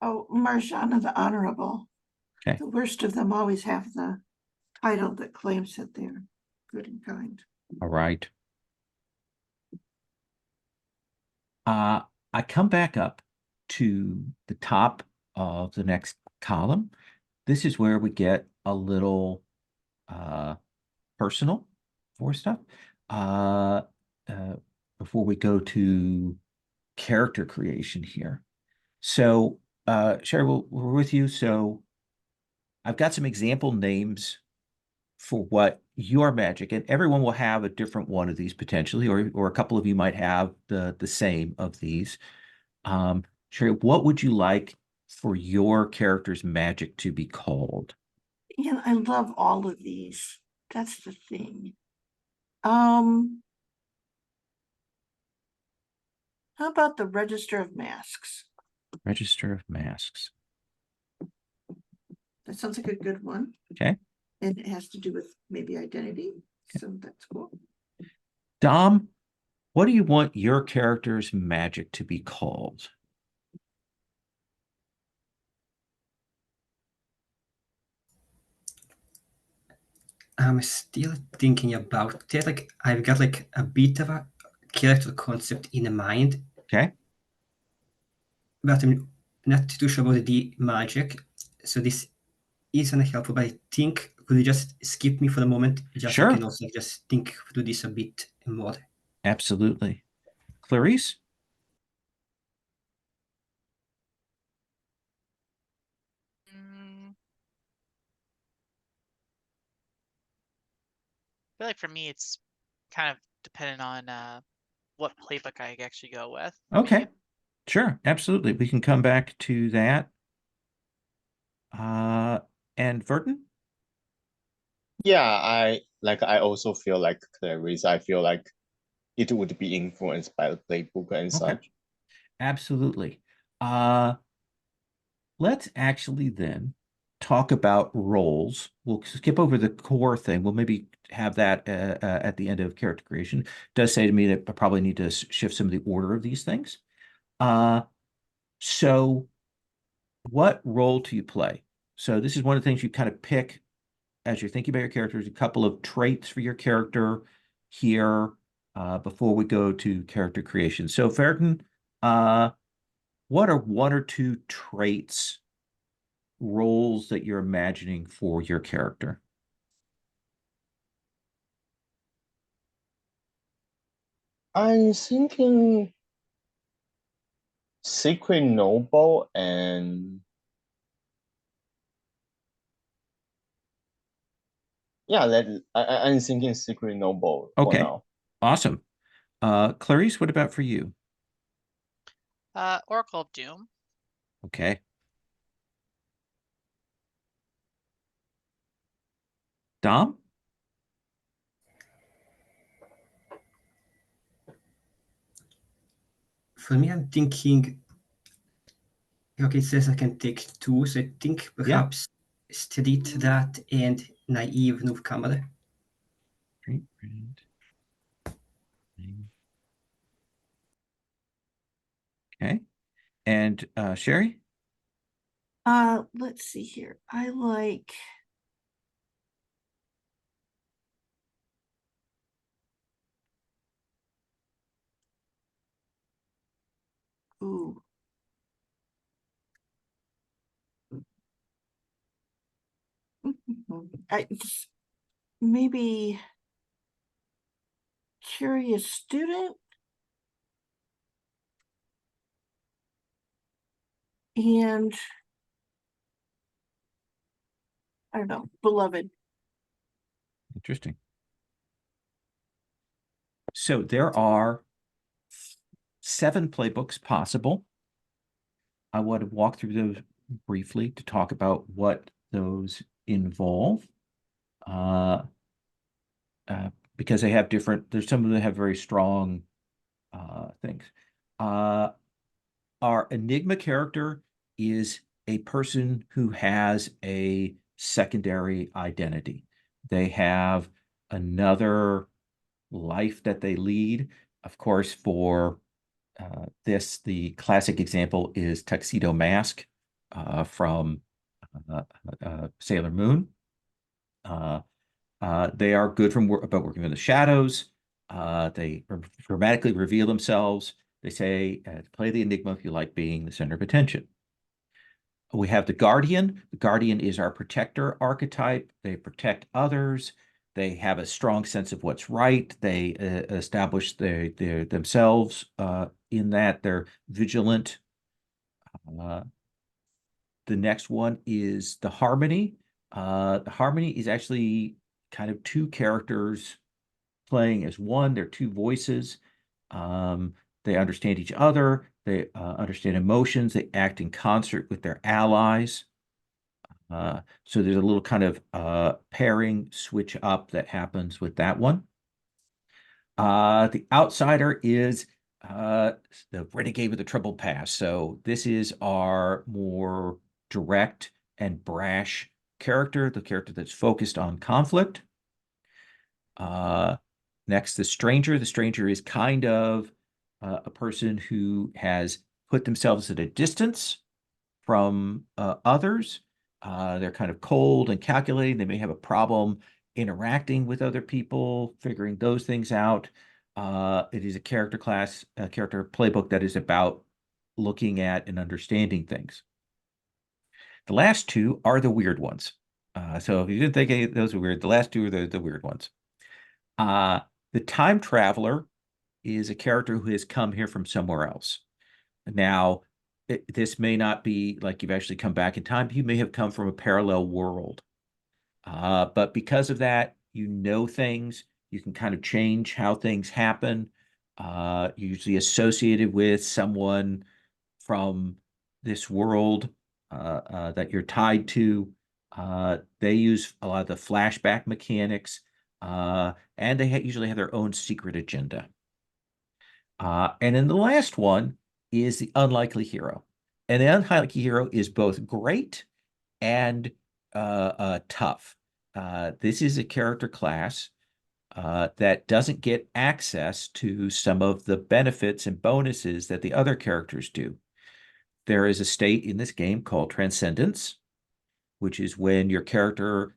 S2: Oh, Marjana the Honorable.
S1: Okay.
S2: The worst of them always have the title that claims that they're good and kind.
S1: All right. I come back up to the top of the next column. This is where we get a little personal for stuff. Before we go to character creation here. So, Sherry, we're with you. So I've got some example names for what your magic, and everyone will have a different one of these potentially, or a couple of you might have the same of these. Sherry, what would you like for your character's magic to be called?
S2: Yeah, I love all of these. That's the thing. How about the Register of Masks?
S1: Register of Masks.
S2: That sounds like a good one.
S1: Okay.
S2: And it has to do with maybe identity. Okay. So that's cool.
S1: Dom, what do you want your character's magic to be called?
S3: I'm still thinking about it. Like I've got like a bit of a character concept in mind.
S1: Okay.
S3: But I'm not too sure about the magic. So this isn't helpful, but I think could you just skip me for a moment? Just
S1: sure.
S3: so I can also just think through this a bit more.
S1: Absolutely. Clarice?
S4: I feel like for me, it's kind of depending on what playbook I actually go with.
S1: Okay.
S4: maybe.
S1: Sure, absolutely. We can come back to that. And Verton?
S5: Yeah, I also feel like Clarice. I feel like it would be influenced by the playbook and
S1: Okay.
S5: such.
S1: Absolutely. Let's actually then talk about roles. We'll skip over the core thing. We'll maybe have that at the end of character creation. It does say to me that I probably need to shift some of the order of these things. So what role do you play? So this is one of the things you kind of pick as you're thinking about your characters, a couple of traits for your character here before we go to character creation. So Ferton, what are one or two traits, roles that you're imagining for your character?
S5: I'm thinking Secret Noble and yeah, I'm thinking Secret Noble for
S1: Okay,
S5: now.
S1: awesome. Clarice, what about for you?
S4: Oracle of Doom.
S1: Okay. Dom?
S3: For me, I'm thinking. Okay, it says I can take two, so I think perhaps Street Rat and Naive Newcomer.
S1: Okay. And Sherry?
S2: Let's see here. I like. Ooh. Maybe curious student and I don't know, beloved.
S1: Interesting. So there are 7 playbooks possible. I want to walk through those briefly to talk about what those involve. Because they have different, there's some of them that have very strong things. Our Enigma character is a person who has a secondary identity. They have another life that they lead. Of course, for this, the classic example is Tuxedo Mask from Sailor Moon. They are good about working in the shadows. They dramatically reveal themselves. They say, play the Enigma if you like being the center of attention. We have the Guardian. The Guardian is our protector archetype. They protect others. They have a strong sense of what's right. They establish themselves in that. They're vigilant. The next one is the Harmony. The Harmony is actually kind of 2 characters playing as one. They're 2 voices. They understand each other. They understand emotions. They act in concert with their allies. So there's a little kind of pairing switch up that happens with that one. The Outsider is the renegade with a troubled past. So this is our more direct and brash character, the character that's focused on conflict. Next, the Stranger. The Stranger is kind of a person who has put themselves at a distance from others. They're kind of cold and calculating. They may have a problem interacting with other people, figuring those things out. It is a character playbook that is about looking at and understanding things. The last 2 are the weird ones. So if you didn't think any of those were weird, the last 2 are the weird ones. The Time Traveler is a character who has come here from somewhere else. Now, this may not be like you've actually come back in time. You may have come from a parallel world. But because of that, you know things. You can kind of change how things happen. Usually associated with someone from this world that you're tied to. They use a lot of the flashback mechanics, and they usually have their own secret agenda. And then the last one is the unlikely hero. And the unlikely hero is both great and tough. This is a character class that doesn't get access to some of the benefits and bonuses that the other characters do. There is a state in this game called Transcendence, which is when your character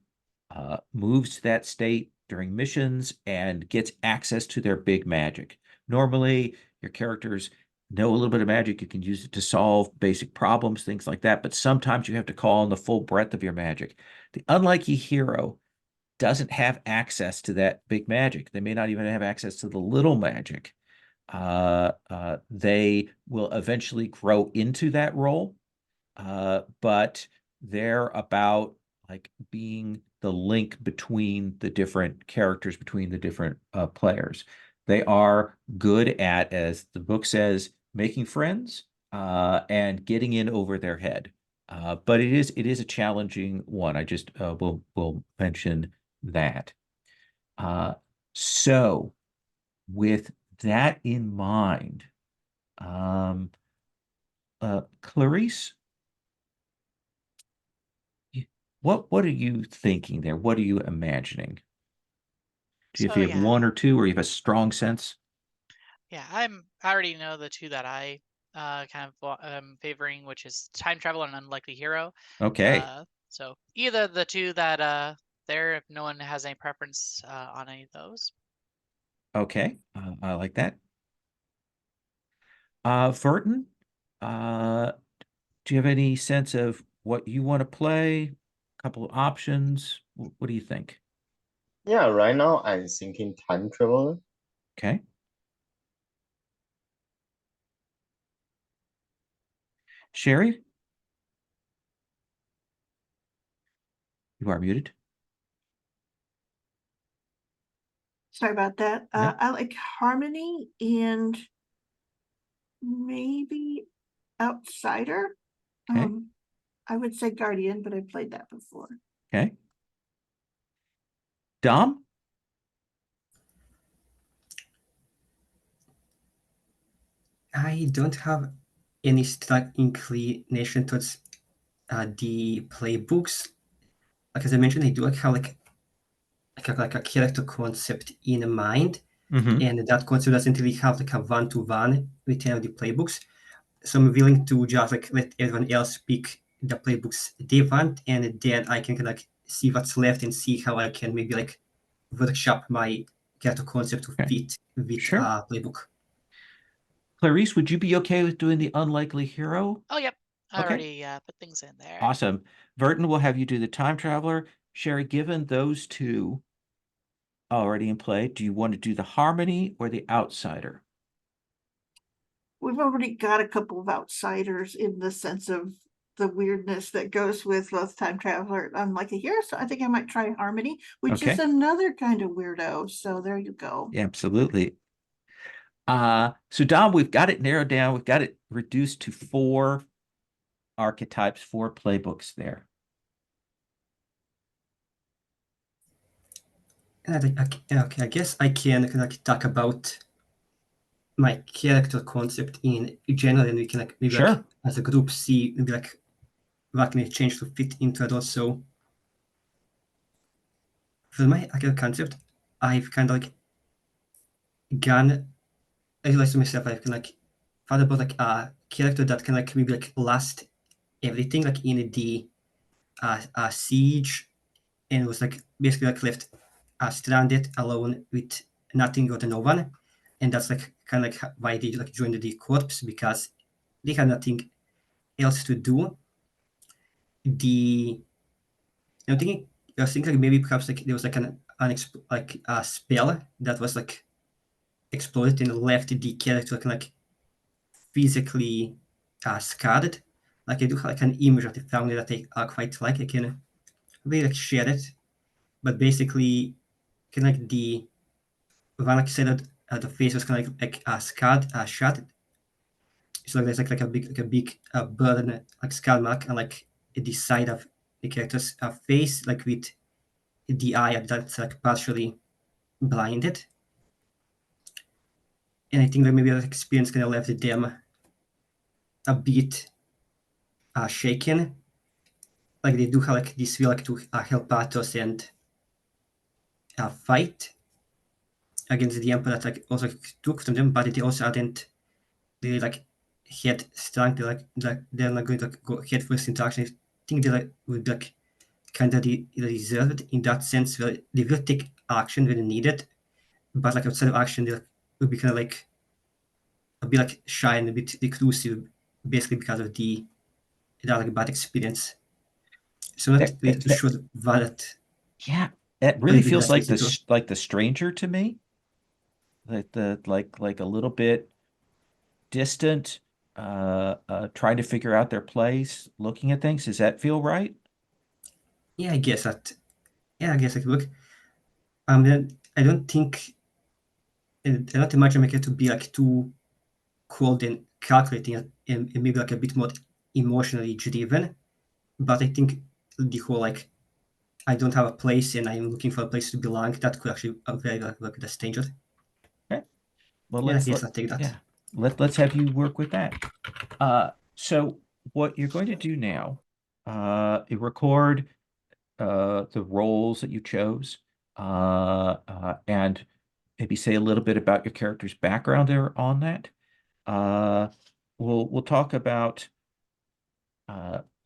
S1: moves to that state during missions and gets access to their big magic. Normally, your characters know a little bit of magic. You can use it to solve basic problems, things like that. But sometimes you have to call on the full breadth of your magic. The unlikely hero doesn't have access to that big magic. They may not even have access to the little magic. They will eventually grow into that role, but they're about like being the link between the different characters, between the different players. They are good at, as the book says, making friends and getting in over their head. But it is a challenging one. I just will mention that. So with that in mind, Clarice, what are you thinking there? What are you imagining? Do you
S4: So,
S1: have one or two, or you have a strong sense?
S4: Yeah, I already know the two that I kind of favoring, which is time travel and unlikely hero.
S1: Okay.
S4: So either the two that there, if no one has any preference on any of those.
S1: Okay. I like that. Verton, do you have any sense of what you want to play? A couple of options. What do you think?
S5: Yeah, right now I'm thinking time traveler.
S1: Okay. Sherry, you are muted.
S2: Sorry about that.
S1: No.
S2: I like Harmony and maybe Outsider.
S1: Okay.
S2: I would say Guardian, but I played that before.
S1: Okay. Dom?
S3: I don't have any strong inclination towards the playbooks. Like as I mentioned, I do have like a character concept in mind, and that concept doesn't really have like a one-to-one with any of the playbooks. So I'm willing to just like let everyone else pick the playbooks they want, and then I can like see what's left and see how I can maybe like workshop my character concept to fit with
S1: Sure.
S3: a playbook.
S1: Clarice, would you be okay with doing the unlikely hero?
S4: Oh, yep. I
S1: Okay.
S4: already put things in there.
S1: Awesome. Verton will have you do the time traveler. Sherry, given those two already in play, do you want to do the harmony or the outsider?
S2: We've already got a couple of outsiders in the sense of the weirdness that goes with both time traveler and unlikely hero. So I think I might try Harmony, which is
S1: Okay.
S2: another kind of weirdo. So there you go.
S1: Absolutely. So Dom, we've got it narrowed down. We've got it reduced to 4 archetypes, 4 playbooks there.
S3: And I guess I can like talk about my character concept in general, and we can like maybe
S1: Sure.
S3: like as a group see maybe like what can change to fit into it also. For my character concept, I've kind of like I realized to myself I've kind of like thought about like a character that can like maybe like last everything like in the siege, and was like basically like left stranded alone with nothing or no one, and that's like kind of like why they like joined the corps, because they had nothing else to do. I'm thinking I was thinking like maybe perhaps like there was like like a spell that was like exploded and left the character like physically scarred. Like I do have like an image of the family that I quite like. I can really like share it, but basically, kind of like one like said that the face was kind of like a scarred, shot. So like, there's like a big burn, like skull mark, and like the side of the character's face, like with the eye that's like partially blinded. And I think that maybe that experience kind of left them a bit shaken. Like they do have like this will like to help Athos and fight against the Emperor that like also took from them, but they also hadn't really like had strength. They're not going to like, go head first into action. I think they like would like kind of reserved in that sense where they will take action when needed, but like outside of action they like, will be kind of like a bit like shy and a bit reclusive, basically because of that like bad experience. So not really too sure that
S1: Yeah, it
S3: really
S1: really
S3: the
S1: feels
S3: best
S1: like
S3: thing to do.
S1: like the stranger to me. Like a little bit distant, trying to figure out their place, looking at things. Does that feel right?
S3: Yeah, I guess that. Yeah, I guess I could look. Then I don't imagine it to be like too cold and calculating and maybe like a bit more emotionally driven. But I think the whole like I don't have a place and I'm looking for a place to belong, that could actually very well work with the stranger.
S1: Okay. Well,
S3: Yeah, yes, I'll take that.
S1: yeah, let's have you work with that. So what you're going to do now, you record the roles that you chose, and maybe say a little bit about your character's background there on that. Uh, we'll talk about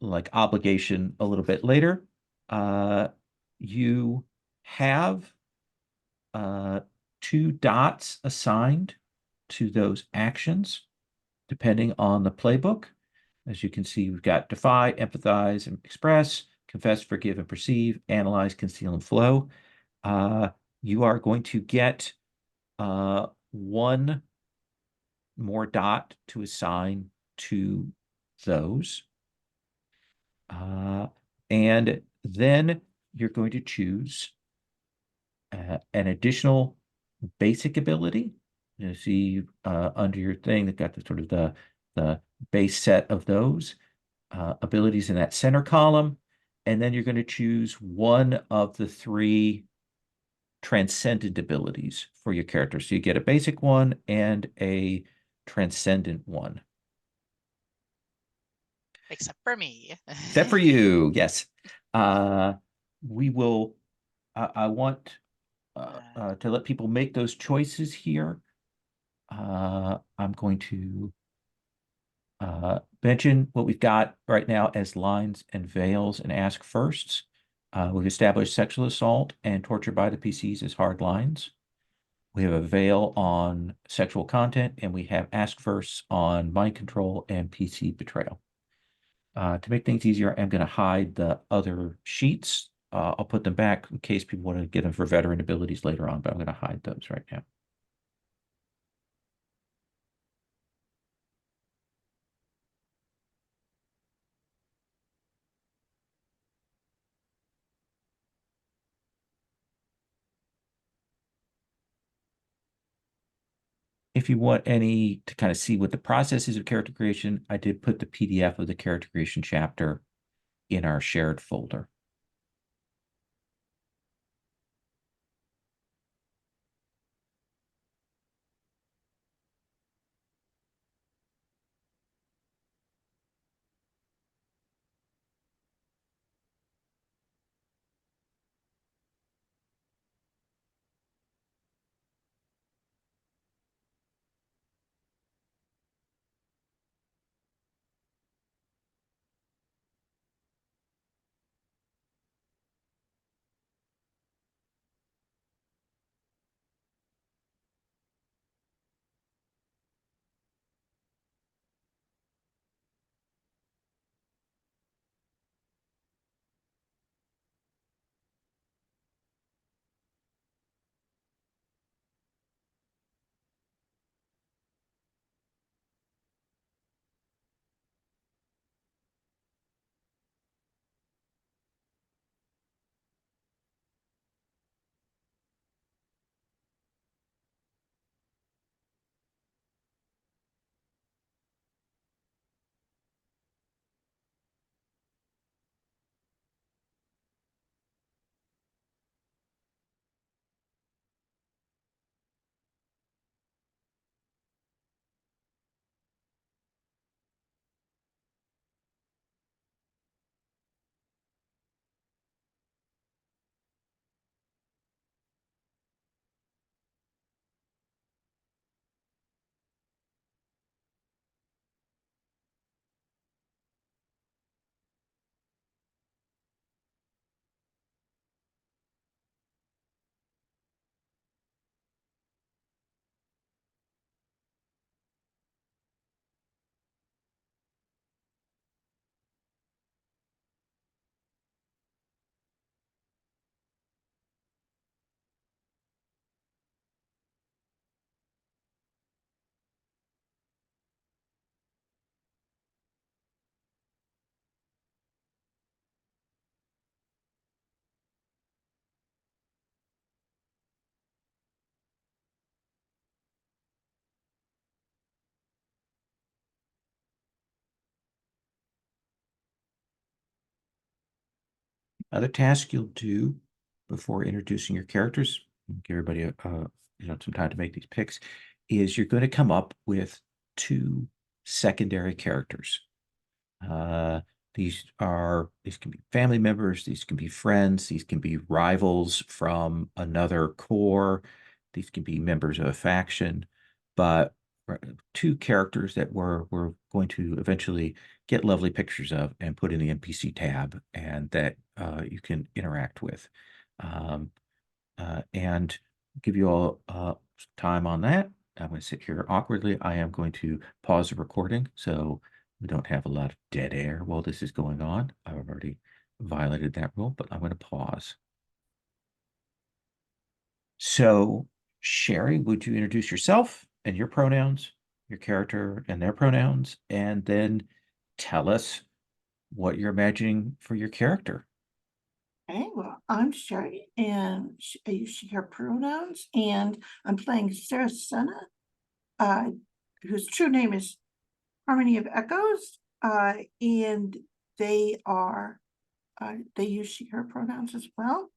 S1: like obligation a little bit later. You have uh, 2 dots assigned to those actions, depending on the playbook. As you can see, we've got defy, empathize, and express, confess, forgive, and perceive, analyze, conceal, and flow. You are going to get 1 more dot to assign to those. And then you're going to choose an additional basic ability. You see under your thing, they've got the sort of the base set of those abilities in that center column. And then you're going to choose one of the 3 transcendent abilities for your character. So you get a basic one and a transcendent one.
S4: Except for me.
S1: Except for you, yes. We will, I want to let people make those choices here. I'm going to mention what we've got right now as lines and veils and ask firsts. We've established sexual assault and torture by the PCs as hard lines. We have a veil on sexual content, and we have ask firsts on mind control and PC betrayal. To make things easier, I'm going to hide the other sheets. I'll put them back in case people want to get them for veteran abilities later on, but I'm going to hide those right now. If you want any to kind of see what the process is of character creation, I did put the PDF of the character creation chapter in our shared folder. other task you'll do before introducing your characters, give everybody some time to make these picks, is you're going to come up with 2 secondary characters. These can be family members, these can be friends, these can be rivals from another corps, these can be members of a faction, but 2 characters that we're going to eventually get lovely pictures of and put in the NPC tab, and that you can interact with. And give you all some time on that. I'm going to sit here awkwardly. I am going to pause the recording so we don't have a lot of dead air while this is going on. I've already violated that rule, but I'm going to pause. So, Sherry, would you introduce yourself and your pronouns, your character and their pronouns, and then tell us what you're imagining for your character?
S2: Okay, well, I'm Sherry, and I use she, her pronouns, and I'm playing Sarah Senna, whose true name is Harmony of Echoes, and they use she, her pronouns as well.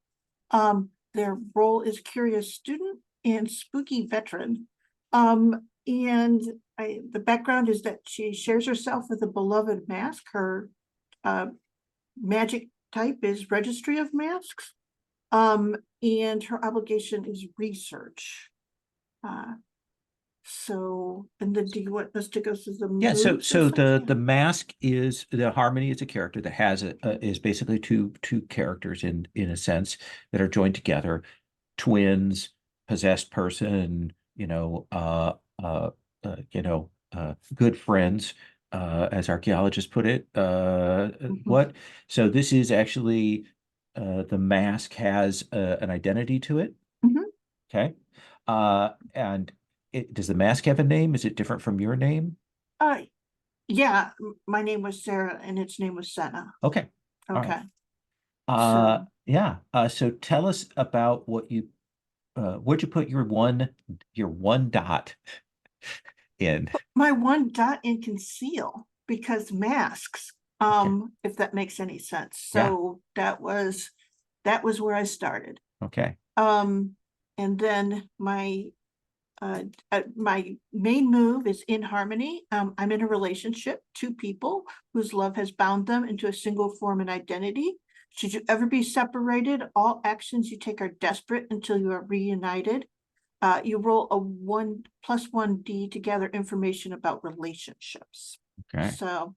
S2: Their role is curious student and spooky veteran. And the background is that she shares herself with a beloved mask. Her magic type is Registry of Masks. And her obligation is research. And then do you want us to go through the
S1: Yeah, so
S2: moves or
S1: the mask is the Harmony is a character that has is basically two characters in a sense that are joined together, twins, possessed person, good friends, as archaeologists put it. What? So this is actually the mask has an identity to it.
S2: Mhm.
S1: Okay, and does the mask have a name? Is it different from your name?
S2: Yeah, my name was Sarah and its name was Senna.
S1: Okay.
S2: Okay.
S1: Right. Yeah. So tell us about what you where'd you put your one dot in?
S2: My one dot in conceal because masks, if that makes any sense. So that was where I started.
S1: Okay.
S2: And then my main move is in harmony. I'm in a relationship, 2 people whose love has bound them into a single form and identity. Should you ever be separated, all actions you take are desperate until you are reunited. You roll a 1+1d to gather information about relationships.
S1: Okay.
S2: So,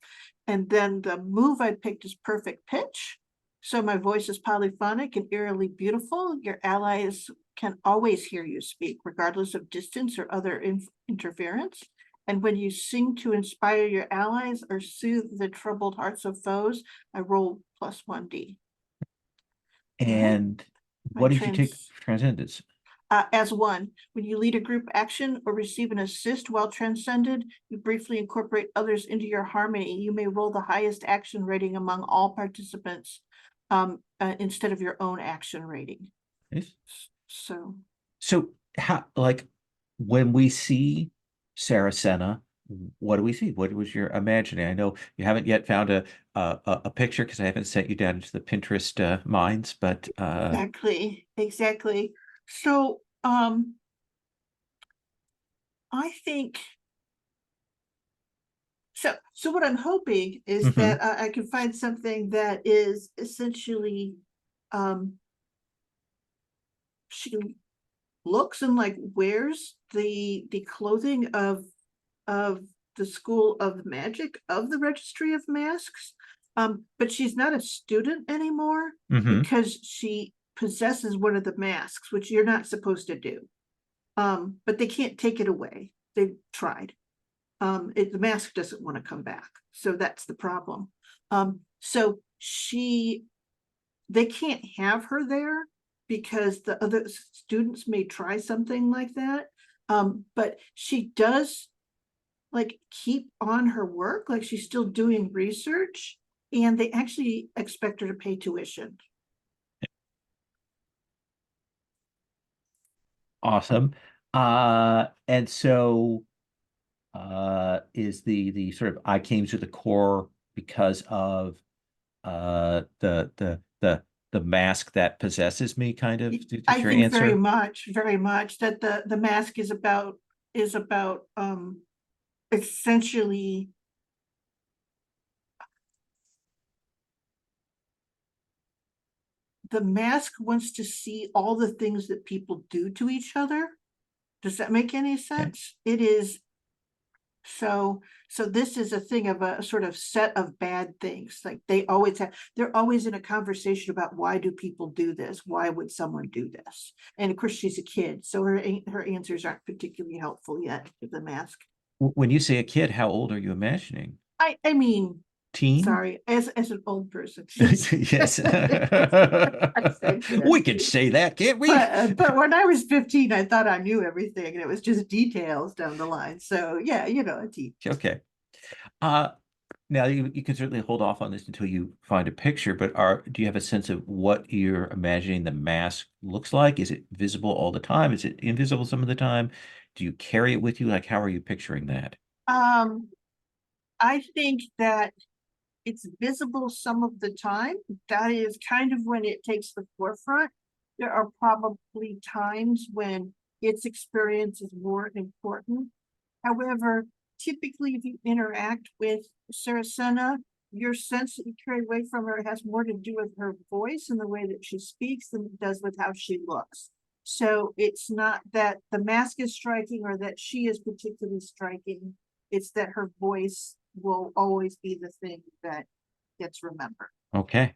S2: and then the move I picked is perfect pitch. So my voice is polyphonic and eerily beautiful. Your allies can always hear you speak, regardless of distance or other interference. And when you sing to inspire your allies or soothe the troubled hearts of foes, I roll +1d.
S1: And what did you take transcendence?
S2: As 1, when you lead a group action or receive an assist while transcended, you briefly incorporate others into your harmony. You may roll the highest action rating among all participants instead of your own action rating.
S1: Nice.
S2: So
S1: how, like, when we see Sarah Senna, what do we see? What was your imagining? I know you haven't yet found a picture because I haven't sent you down into the Pinterest mines, but
S2: exactly. So I think so what I'm hoping is that I can find something that is essentially she looks and like wears the clothing of the School of Magic of the Registry of Masks, but she's not a student anymore because she possesses one of the masks, which you're not supposed to do. But they can't take it away. They've tried. The mask doesn't want to come back, so that's the problem. So they can't have her there because the other students may try something like that. But she does like keep on her work, like she's still doing research, and they actually expect her to pay tuition.
S1: Awesome. And so is the sort of I came to the core because of the the mask that possesses me, kind of? Is
S2: I
S1: your
S2: think
S1: answer?
S2: very much that the mask is about essentially the mask wants to see all the things that people do to each other. Does that make any sense? It is. So this is a thing of a sort of set of bad things. Like they're always in a conversation about why do people do this? Why would someone do this? And of course she's a kid, so her answers aren't particularly helpful yet to the mask.
S1: When you say a kid, how old are you imagining?
S2: I mean,
S1: Teen?
S2: sorry, as an old person.
S1: Yes. We can say that, can't we?
S2: But when I was 15, I thought I knew everything, and it was just details down the line. So yeah, a teen.
S1: Okay. Now you can certainly hold off on this until you find a picture, but do you have a sense of what you're imagining the mask looks like? Is it visible all the time? Is it invisible some of the time? Do you carry it with you? Like, how are you picturing that?
S2: I think that it's visible some of the time. That is kind of when it takes the forefront. There are probably times when its experience is more important. However, typically if you interact with Saracena, your sense that you carry away from her has more to do with her voice and the way that she speaks than it does with how she looks. So it's not that the mask is striking or that she is particularly striking. It's that her voice will always be the thing that gets remembered.
S1: Okay.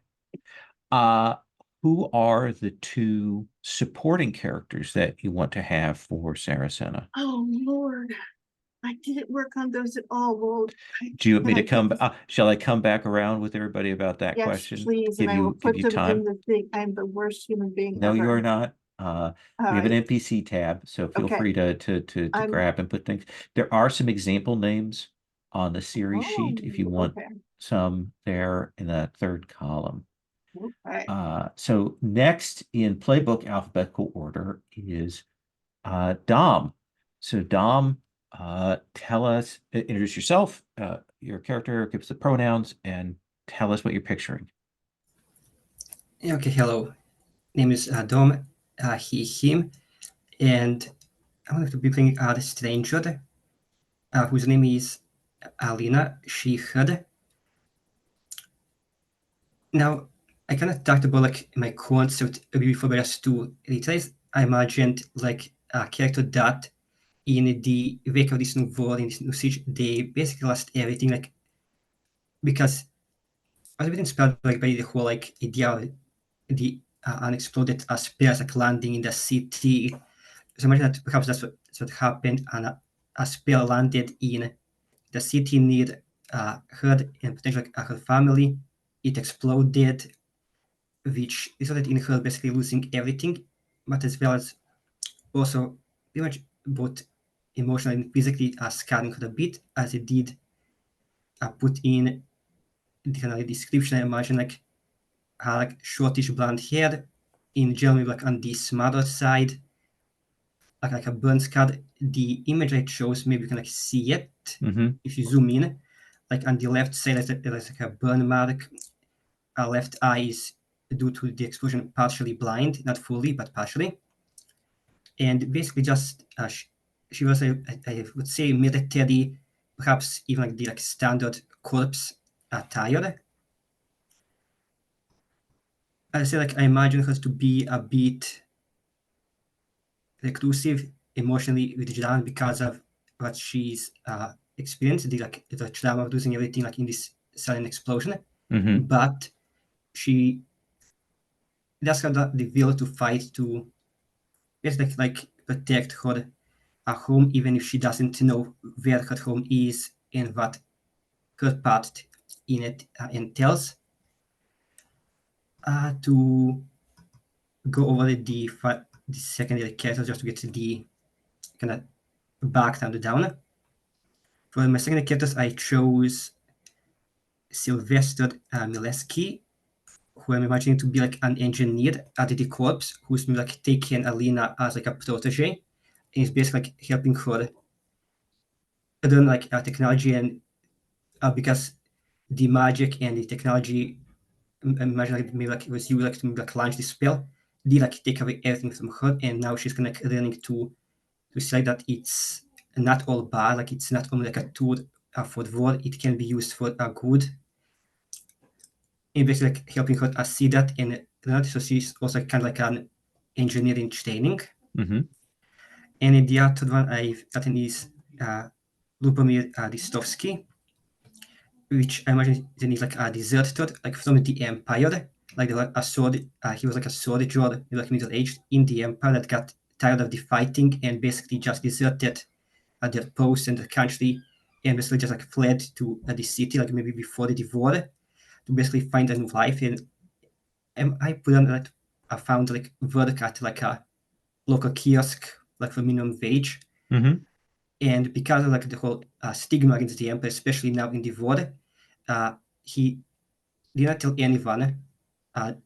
S1: Who are the two supporting characters that you want to have for Saracena?
S2: Oh Lord, I didn't work on those at all. Well,
S1: Do you want me to come? Shall I come back around with everybody about that
S2: yes,
S1: question?
S2: please, and I will put them in the thing. I'm the worst human being
S1: No,
S2: ever.
S1: you're not. We have an NPC tab, so feel free to grab and put things. There are some example names on the series sheet if you want some there in the third column.
S2: Okay.
S1: So next in playbook alphabetical order is Dom. So Dom, introduce yourself, your character, give us the pronouns, and tell us what you're picturing.
S3: Okay, hello. Name is Dom, he, him, and I'm going to be playing the stranger, whose name is Alina, she, her. Now, I kind of talked about like my concept before just to realize I imagined like a character that in the wake of this new world, in this new siege, they basically lost everything, like because I was a bit inspired like by the whole like idea of the unexploded spells like landing in the city. So imagine that perhaps that's what happened, and a spell landed in the city near her and potentially her family. It exploded, which resulted in her basically losing everything, but as well as also pretty much both emotionally and physically scarring her a bit, as it did put in the kind of description. I imagine like her like shortish blonde hair, in general like on the smarter side, like a burn scar. The image it shows, maybe you can like see it if you zoom in. Like on the left side, there's like a burn mark. Her left eye is due to the explosion partially blind, not fully, but partially. And basically just she was I would say military, perhaps even like the like standard corpse attire. I say like I imagine her to be a bit reclusive emotionally with Jiran because of what she's experienced, the trauma of losing everything like in this sudden explosion. But she does have the will to fight to like protect her home, even if she doesn't know where her home is and what her part in it entails. To go over the secondary characters just to get the kind of background down. For my secondary characters, I chose Sylvester Mileski, who I'm imagining to be like an engineer at the corps, who's like taking Alina as like a protege, and is basically like helping her learn like technology, and because the magic and the technology imagine like maybe like it was you like to like launch the spell, did like take away everything from her, and now she's kind of like learning to say that it's not all bad, like it's not only like a tool for the war, it can be used for a good. And basically like helping her see that, and so she's also kind of like an engineering training.
S1: Mm-hmm.
S3: And the other one I've gotten is Lubomir Ristovsky, which I imagine is like a deserter, like from the Empire, like a sword. He was like a soldier, like middle-aged in the Empire that got tired of the fighting and basically just deserted their post and the country, and basically just like fled to the city, like maybe before the war, to basically find a new life. And I put on like I found like work at like a local kiosk, like for minimum wage.
S1: Mm-hmm.
S3: And because of like the whole stigma against the Empire, especially now in the war, he did not tell anyone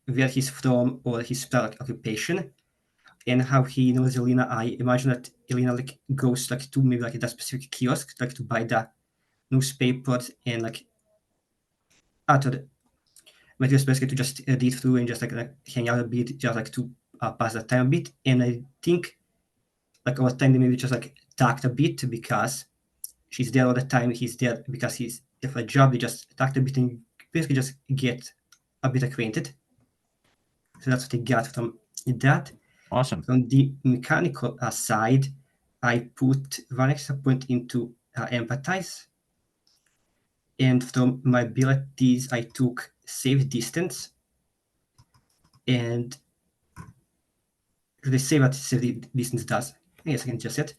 S3: where he's from or his occupation, and how he knows Elena. I imagine that Elena like goes like to maybe like that specific kiosk, like to buy the newspapers and like after the materials basically to just read through and just like hang out a bit, just like to pass the time a bit. And I think like over time they maybe just like talked a bit because she's there all the time. He's there because he's if a job. They just talked a bit and basically just get a bit acquainted. So that's what I got from that.
S1: Awesome.
S3: From the mechanical side, I put one extra point into empathize. And from my abilities, I took save distance. And they say what save distance does. Yes, I can just set.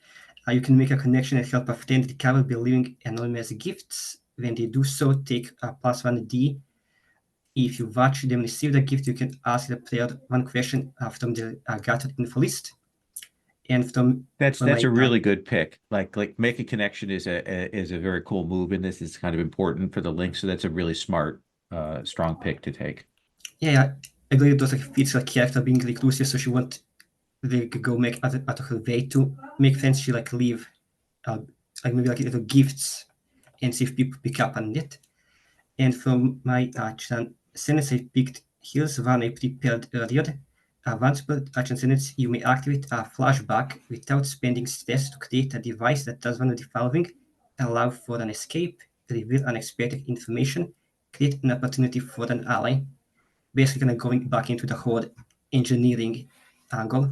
S3: You can make a connection and help a friend recover by leaving anonymous gifts. When they do so, take a +1d. If you watch them receive the gift, you can ask the player one question from the gathered info list. And from
S1: That's
S3: my
S1: a really good pick. Like make a connection is a very cool move, and this is kind of important for the link. So that's a really smart, strong pick to take.
S3: Yeah, I believe those like fits her character being reclusive, so she won't like go make out of her way to make friends. She like leave like maybe like little gifts and see if people pick up on it. And from my action sentence, I picked here's one I prepared earlier. Once per action sentence, you may activate a flashback without spending stress to create a device that does one of the following: allow for an escape, reveal unexpected information, create an opportunity for an ally. Basically, kind of going back into the whole engineering angle.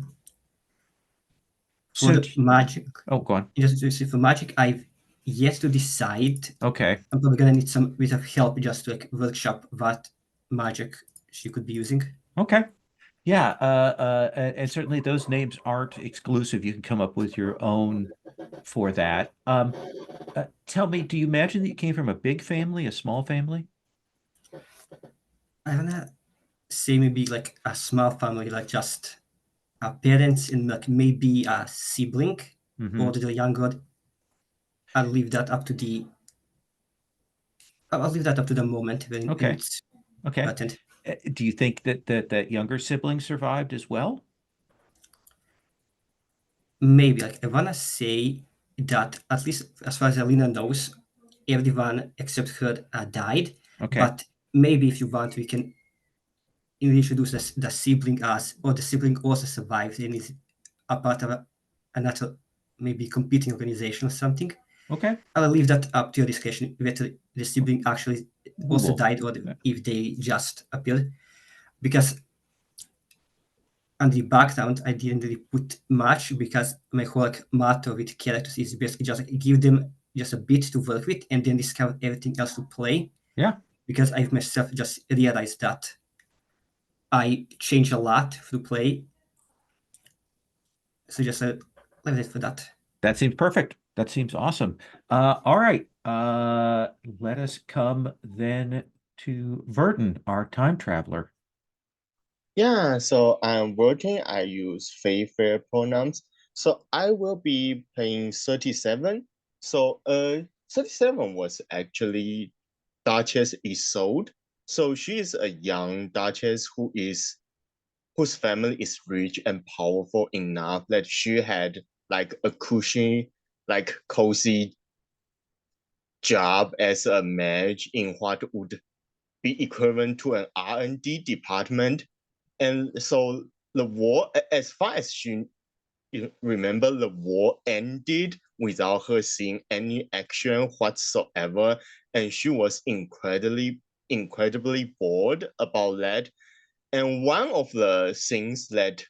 S3: For
S1: So,
S3: the magic,
S1: go on.
S3: just for magic, I've yet to decide.
S1: Okay.
S3: I'm probably gonna need some bit of help just to like workshop what magic she could be using.
S1: Okay. Yeah. And certainly those names aren't exclusive. You can come up with your own for that. Tell me, do you imagine that you came from a big family, a small family?
S3: I wanna say maybe like a small family, like just parents and like maybe a sibling
S1: Mhm.
S3: or the younger. I'll leave that up to the. I'll leave that up to the moment when
S1: Okay.
S3: it's
S1: Okay.
S3: patent.
S1: Do you think that younger sibling survived as well?
S3: Maybe like I wanna say that at least as far as Alina knows, everyone except her died.
S1: Okay.
S3: But maybe if you want, we can introduce the sibling as, or the sibling also survived and is a part of another maybe competing organization or something.
S1: Okay.
S3: I'll leave that up to your discussion whether the sibling actually also
S1: Google.
S3: died or if they just appeared. Because on the background, I didn't really put much because my whole like, motto with characters is basically just like, give them just a bit to work with and then discover everything else to play.
S1: Yeah.
S3: Because I myself just realized that I change a lot through play. So just leave it for that.
S1: That seems perfect. That seems awesome. All right. Let us come then to Verdon, our time traveler.
S5: Yeah, so I'm working. I use fair pronouns. So I will be playing 37. So 37 was actually Duchess Isolde. So she is a young Duchess whose family is rich and powerful enough that she had like a cushy, like cozy job as a mage in what would be equivalent to an R&D department. And so the war, as far as she remember, the war ended without her seeing any action whatsoever, and she was incredibly bored about that. And one of the things that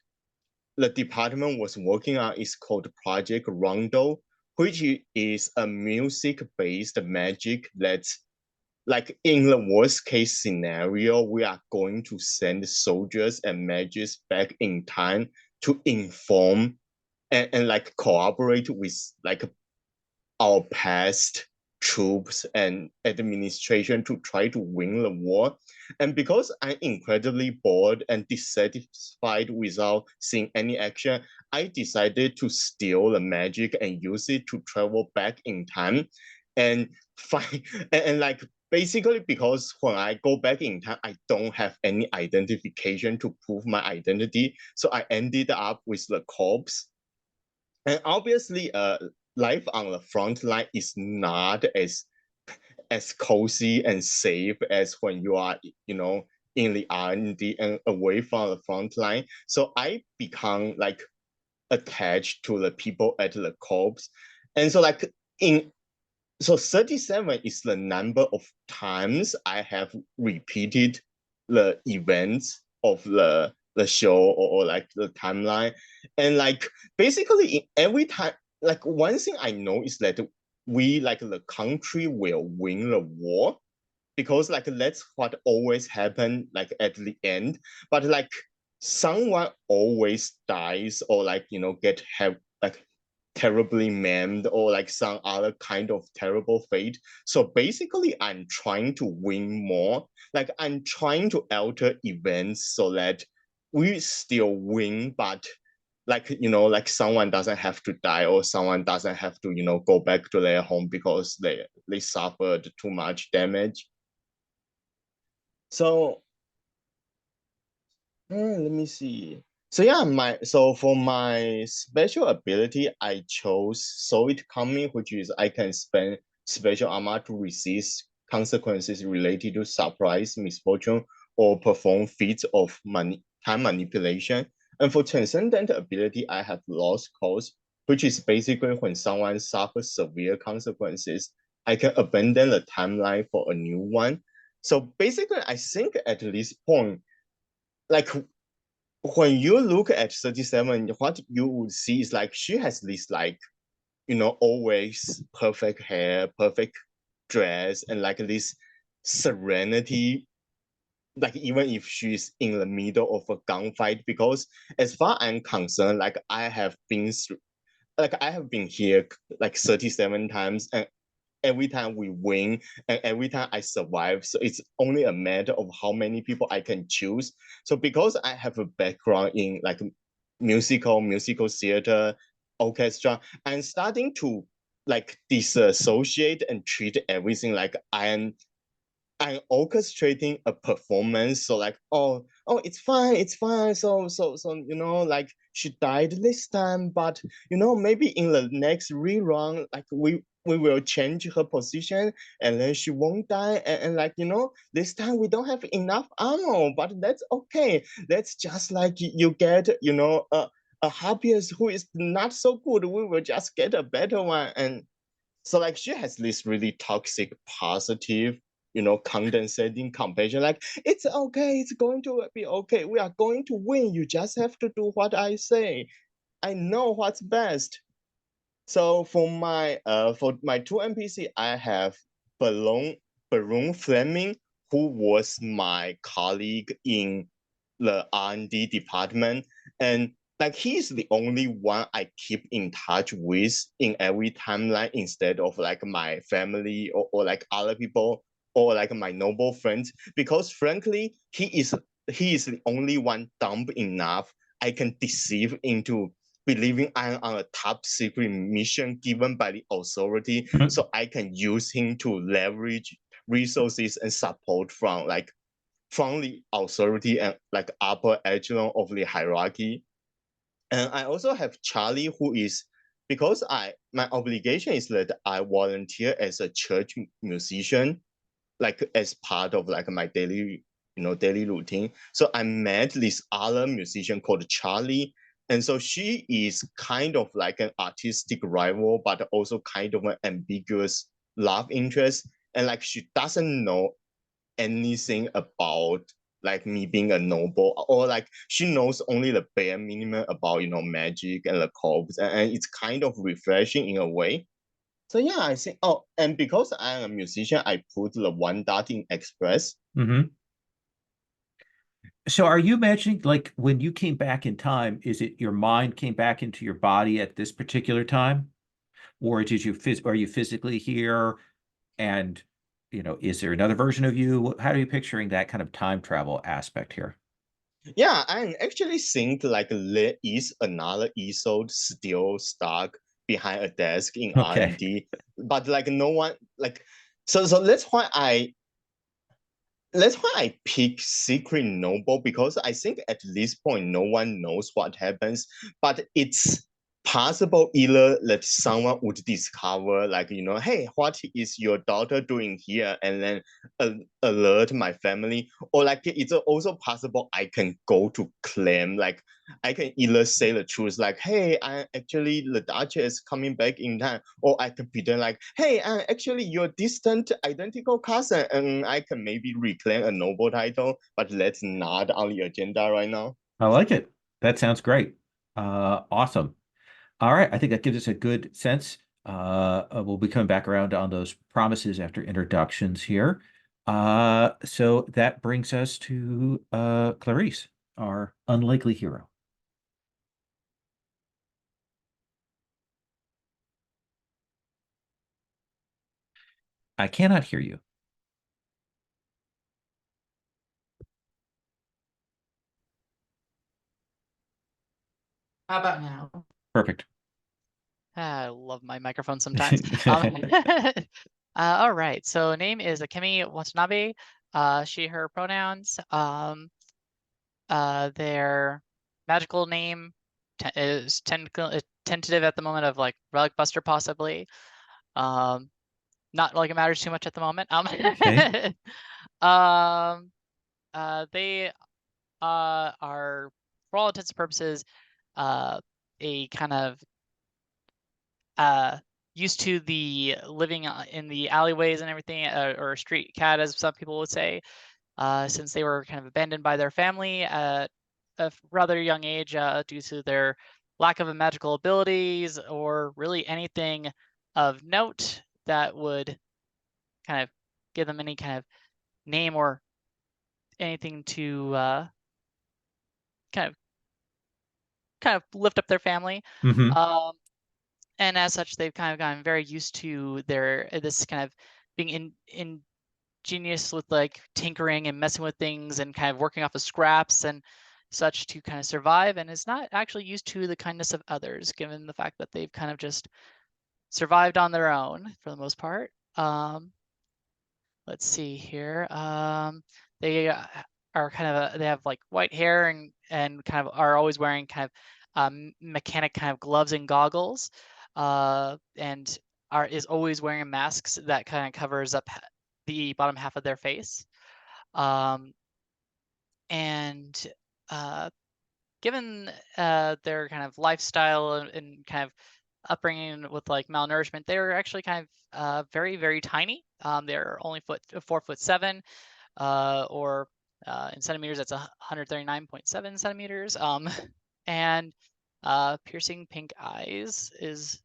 S5: the department was working on is called Project Rondo, which is a music-based magic that's like in the worst case scenario, we are going to send soldiers and mages back in time to inform and like cooperate with like our past troops and administration to try to win the war. And because I'm incredibly bored and dissatisfied without seeing any action, I decided to steal the magic and use it to travel back in time and find and like basically because when I go back in time, I don't have any identification to prove my identity. So I ended up with the corpse. And obviously, life on the front line is not as cozy and safe as when you are, you know, in the R&D and away from the front line. So I become like attached to the people at the corps. And so like so 37 is the number of times I have repeated the events of the show or like the timeline. And like basically every time, like one thing I know is that we like the country will win the war because like that's what always happen like at the end. But like someone always dies or like, you know, have like terribly maimed or like some other kind of terrible fate. So basically I'm trying to win more. Like I'm trying to alter events so that we still win, but like, you know, like someone doesn't have to die or someone doesn't have to, you know, go back to their home because they suffered too much damage. So let me see. So yeah, so for my special ability, I chose Saw It Coming, which is I can spend special armor to resist consequences related to surprise, misfortune, or perform feats of time manipulation. And for transcendent ability, I have Lost Cause, which is basically when someone suffers severe consequences, I can abandon the timeline for a new one. So basically, I think at this point, like when you look at 37, what you would see is like she has this like, you know, always perfect hair, perfect dress, and like this serenity, like even if she's in the middle of a gunfight, because as far as I'm concerned, like I have been here like 37 times and every time we win and every time I survive. So it's only a matter of how many people I can choose. So because I have a background in like musical theater, orchestra, I'm starting to like disassociate and treat everything like I'm orchestrating a performance. So like, oh, it's fine. So, you know, like she died this time, but you know, maybe in the next rerun, like we will change her position and then she won't die. And like, you know, this time we don't have enough ammo, but that's okay. That's just like you get, you know, a happiest who is not so good. We will just get a better one. And so like she has this really toxic positive, you know, condensating compassion. Like it's okay, it's going to be okay. We are going to win. You just have to do what I say. I know what's best. So for my two NPC, I have Baron Fleming, who was my colleague in the R&D department, and like he's the only one I keep in touch with in every timeline instead of like my family or like other people or like my noble friends, because frankly he is the only one dumb enough I can deceive into believing I'm on a top secret mission given by the authority, so I can use him to leverage resources and support from the authority and like upper echelon of the hierarchy. And I also have Charlie, who is, because my obligation is that I volunteer as a church musician. like as part of like my daily daily routine. So I met this other musician called Charlie. And so she is kind of like an artistic rival, but also kind of an ambiguous love interest. And like she doesn't know anything about like me being a noble, or like she knows only the bare minimum about magic and the corps, and it's kind of refreshing in a way. So yeah, I think, oh, and because I'm a musician, I put the one dot in express.
S1: Mm-hmm. So are you imagining, like, when you came back in time, is it your mind came back into your body at this particular time? Or are you physically here? And, is there another version of you? How are you picturing that kind of time travel aspect here?
S5: Yeah, I actually think like there is another episode still stuck behind a desk in
S1: Okay.
S5: R&D, but like no one like so that's why I pick Secret Noble, because I think at this point no one knows what happens, but it's possible either that someone would discover like hey, what is your daughter doing here, and then alert my family, or like it's also possible I can go to claim, like I can either say the truth like, hey, I actually the Duchess coming back in time, or I can pretend like, hey, I'm actually your distant identical cousin, and I can maybe reclaim a noble title, but that's not on the agenda right now.
S1: I like it. That sounds great. Awesome. All right. I think that gives us a good sense. We'll be coming back around on those promises after introductions here. So that brings us to Clarice, our unlikely hero. I cannot hear you.
S4: How about now?
S1: Perfect.
S4: I love my microphone sometimes. All right. So name is Akemi Watanabe. She, her pronouns. Their magical name is tentative at the moment of like Relic Buster possibly. Not like it matters too much at the moment.
S1: Okay.
S4: They are, for all intents and purposes, a kind of used to the living in the alleyways and everything, or a street cat, as some people would say, since they were kind of abandoned by their family at a rather young age due to their lack of magical abilities or really anything of note that would kind of give them any kind of name or anything to kind of lift up their family.
S1: Mm-hmm.
S4: And as such, they've kind of gotten very used to this kind of being ingenious with like tinkering and messing with things and kind of working off of scraps and such to kind of survive, and is not actually used to the kindness of others, given the fact that they've kind of just survived on their own for the most part. Let's see here. They are kind of they have like white hair and kind of are always wearing kind of mechanic kind of gloves and goggles, and is always wearing masks that kind of covers up the bottom half of their face. And given their kind of lifestyle and kind of upbringing with like malnourishment, they're actually kind of very, very tiny. They're only 4'7", or in centimeters, that's 139.7 centimeters. And piercing pink eyes is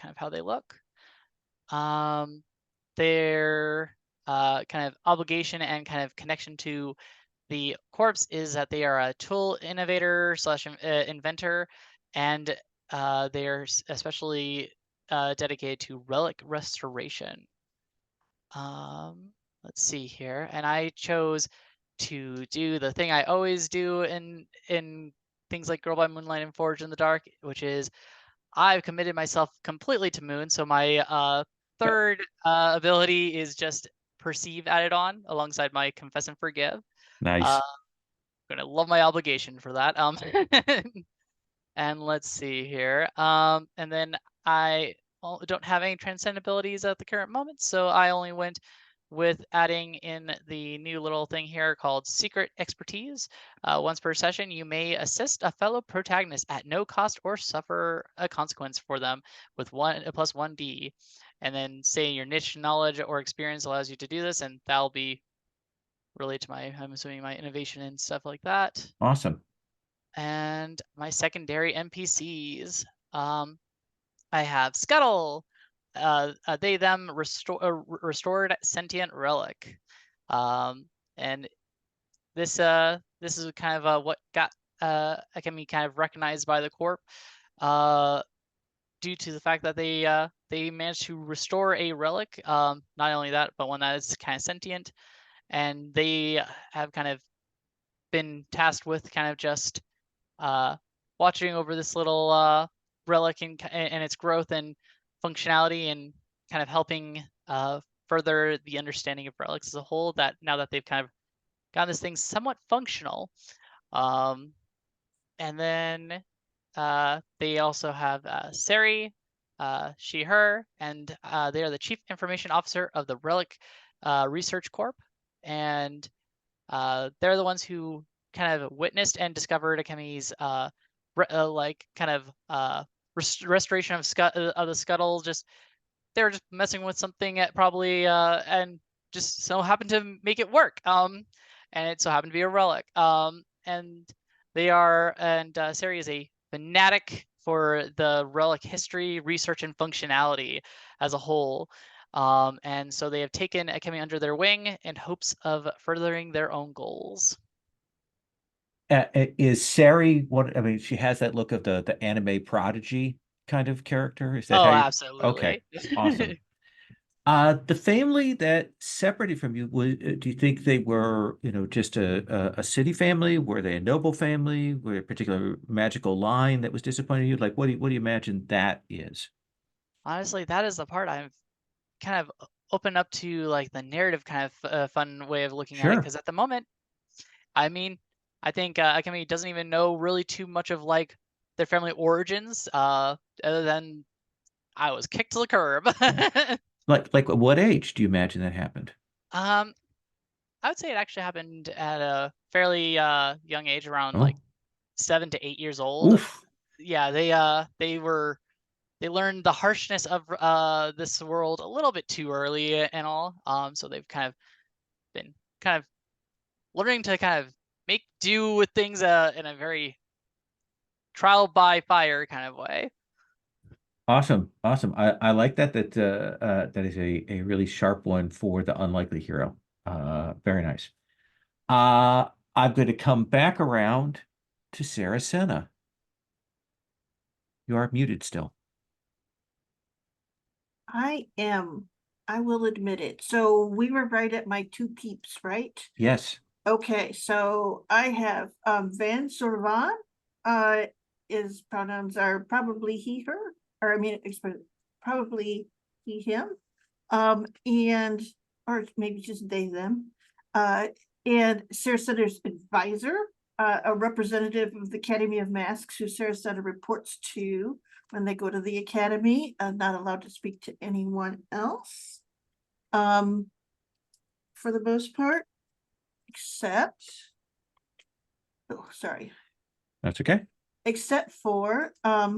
S4: kind of how they look. Their kind of obligation and kind of connection to the corpse is that they are a tool innovator slash inventor, and they are especially dedicated to relic restoration. Let's see here, and I chose to do the thing I always do in things like Girl by Moonlight and Forge in the Dark, which is I've committed myself completely to Moon. So my third ability is just Perceive added on alongside my Confess and Forgive.
S1: Nice.
S4: Gonna love my obligation for that. And let's see here. And then I don't have any transcend abilities at the current moment, so I only went with adding in the new little thing here called Secret Expertise. Once per session, you may assist a fellow protagonist at no cost or suffer a consequence for them with a plus 1d. And then say your niche knowledge or experience allows you to do this, and that'll be related to my, I'm assuming, my innovation and stuff like that.
S1: Awesome.
S4: And my secondary NPCs. I have Scuttle, they them restored sentient relic, and this is kind of what got Akemi kind of recognized by the corp, due to the fact that they managed to restore a relic. Not only that, but one that is kind of sentient, and they have kind of been tasked with kind of just watching over this little relic and its growth and functionality, and kind of helping further the understanding of relics as a whole, that now that they've kind of gotten this thing somewhat functional. And then they also have Sari, she, her, and they are the Chief Information Officer of the Relic Research Corp. And they're the ones who kind of witnessed and discovered Akemi's like kind of restoration of the scuttle. Just they were just messing with something at probably and just so happened to make it work. And it so happened to be a relic. And they are, and Sari is a fanatic for the relic history, research, and functionality as a whole. And so they have taken Akemi under their wing in hopes of furthering their own goals.
S1: Is Sari what? I mean, she has that look of the anime prodigy kind of character. Is that how you?
S4: Absolutely.
S1: Okay, awesome. The family that separated from you, do you think they were, just a city family? Were they a noble family? Were a particular magical line that was disappointing you? Like, what do you imagine that is?
S4: Honestly, that is the part I'm kind of open up to, like the narrative kind of fun way of looking at it, because at the moment, I mean, I think Akemi doesn't even know really too much of like their family origins, other than I was kicked to the curb.
S1: Like at what age do you imagine that happened?
S4: I would say it actually happened at a fairly young age, around
S1: Oh.
S4: like 7 to 8 years old.
S1: Oof.
S4: Yeah, they learned the harshness of this world a little bit too early and all. So they've kind of been kind of learning to kind of make do with things in a very trial by fire kind of way.
S1: Awesome. I like that that is a really sharp one for the unlikely hero. Very nice. I'm going to come back around to Sarah Senna. You are muted still.
S2: I am. I will admit it. So we were right at my 2 peeps, right?
S1: Yes.
S2: Okay, so I have Van Sorvan. His pronouns are probably he, her, or I mean, probably he, him. And or maybe just they, them. And Saraseta's advisor, a representative of the Academy of Masks, who Saraseta reports to when they go to the academy, not allowed to speak to anyone else. For the most part, except, oh, sorry.
S1: That's okay.
S2: Except for a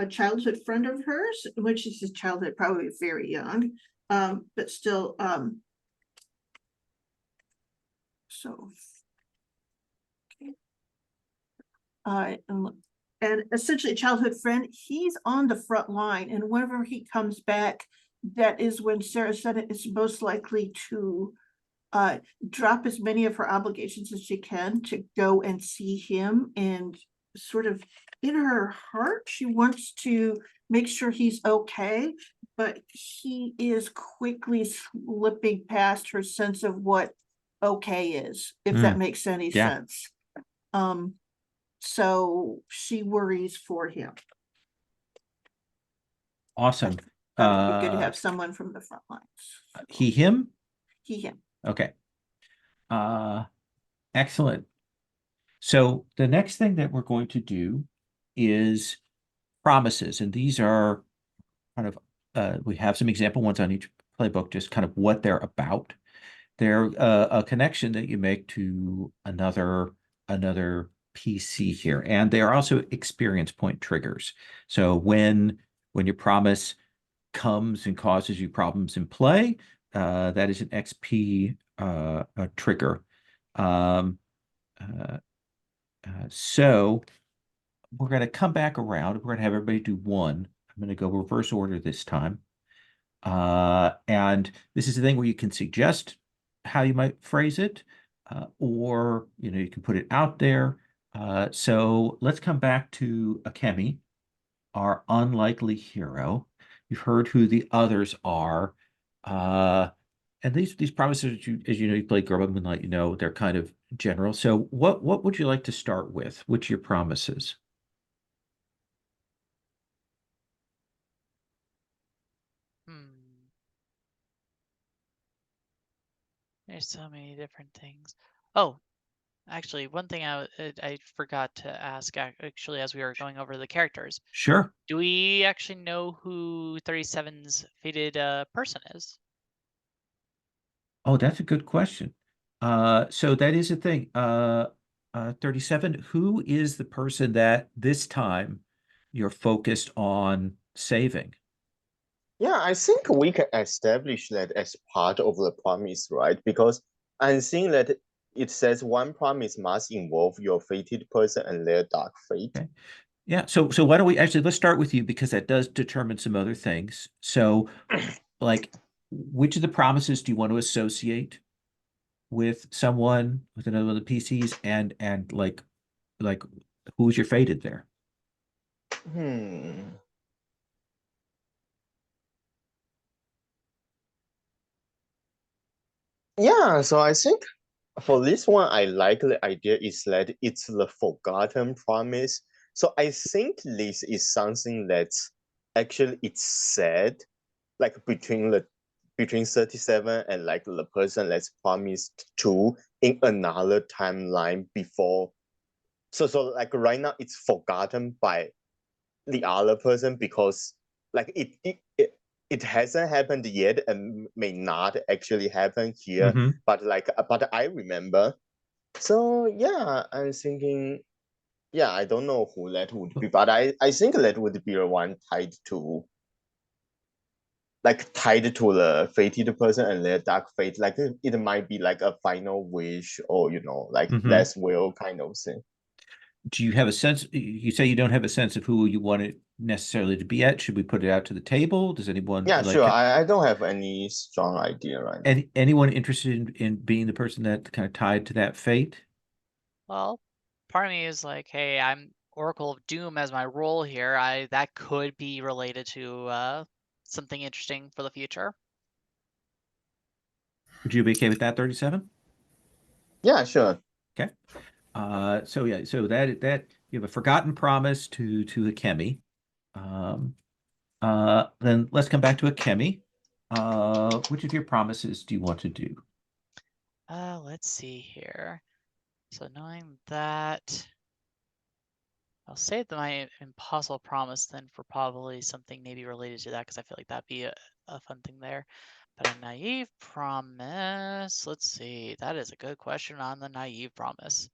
S2: childhood friend of hers, which is his childhood, probably very young, but still, so okay. And essentially a childhood friend. He's on the front line, and whenever he comes back, that is when Saraseta is most likely to drop as many of her obligations as she can to go and see him, and sort of in her heart she wants to make sure he's okay, but he is quickly slipping past her sense of what okay is, if that makes any sense. So she worries for him.
S1: Awesome.
S2: It'd be good to have someone from the front lines.
S1: He, him?
S2: He, him.
S1: Okay. Excellent. So the next thing that we're going to do is promises, and these are kind of we have some example ones on each playbook, just kind of what they're about. They're a connection that you make to another PC here, and they are also experience point triggers. So when your promise comes and causes you problems in play, that is an XP trigger. So we're going to come back around. We're going to have everybody do one. I'm going to go reverse order this time. And this is the thing where you can suggest how you might phrase it, or you can put it out there. So let's come back to Akemi, our unlikely hero. You've heard who the others are. And these promises, as you know, you play Girl by Moonlight, they're kind of general. So what would you like to start with? Which are your promises?
S4: There's so many different things. Oh, actually, one thing I forgot to ask actually as we were going over the characters.
S1: Sure.
S4: Do we actually know who 37's fated person is?
S1: Oh, that's a good question. So that is a thing. 37, who is the person that this time you're focused on saving?
S5: Yeah, I think we can establish that as part of the promise, right? Because I'm seeing that it says one promise must involve your fated person and their dark fate.
S1: Okay. Yeah. So why don't we let's start with you, because that does determine some other things. So like, which of the promises do you want to associate with someone, with another one of the PCs, and like who's your fated there?
S5: Yeah, so I think for this one, I like the idea is that it's the forgotten promise. So I think this is something that's actually it's said, like between 37 and like the person that's promised to in another timeline before. So like right now it's forgotten by the other person because like it hasn't happened yet and may not actually happen here. But I remember. So yeah, I'm thinking, yeah, I don't know who that would be, but I think that would be the one tied to the fated person and their dark fate. Like it might be like a final wish or like last will kind of thing.
S1: Do you have a sense? You say you don't have a sense of who you want it necessarily to be at. Should we put it out to the table? Does anyone
S5: Yeah, sure. I don't have any strong idea right now.
S1: anyone interested in being the person that kind of tied to that fate?
S4: Well, part of me is like, hey, I'm Oracle of Doom as my role here. That could be related to something interesting for the future.
S1: Would you be okay with that, 37?
S5: Yeah, sure.
S1: Okay. So yeah, so that you have a forgotten promise to Akemi. Then let's come back to Akemi. Which of your promises do you want to do?
S4: Let's see here. So knowing that, I'll save my impossible promise then for probably something maybe related to that, because I feel like that'd be a fun thing there. But a naive promise, let's see. That is a good question on the naive promise.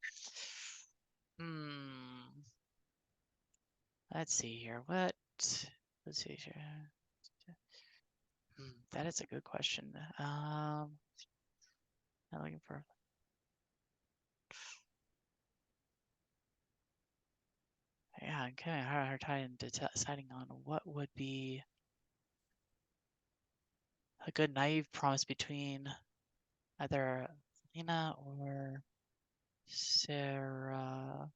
S4: Let's see here. Let's see here. That is a good question. I'm looking for. Yeah, I'm kind of hard time deciding on what would be a good naive promise between either Lena or Sarah.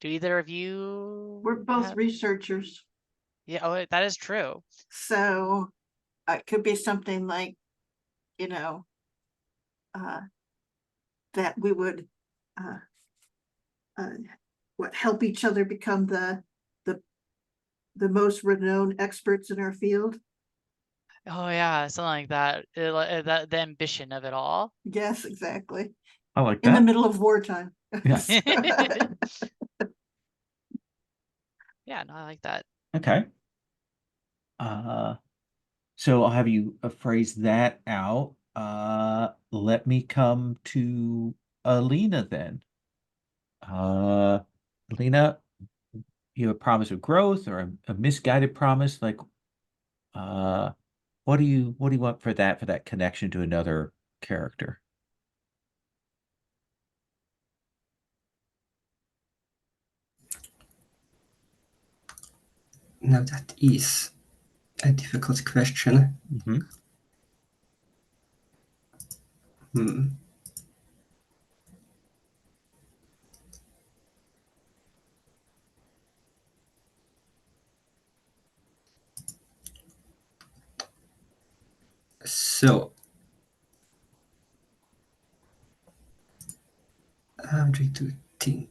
S4: Do either of you?
S2: We're both researchers.
S4: Yeah, oh, that is true.
S2: So it could be something like, that we would help each other become the most renowned experts in our field.
S4: Oh yeah, something like that. The ambition of it all.
S2: Yes, exactly.
S1: I like that.
S2: In the middle of wartime.
S1: Yes.
S4: Yeah, no, I like that.
S1: Okay. So I'll have you phrase that out. Let me come to Alina then. Alina, you have a promise of growth or a misguided promise? Like, what do you want for that connection to another character?
S3: Now that is a difficult question.
S1: Mm-hmm.
S3: So I'm trying to think.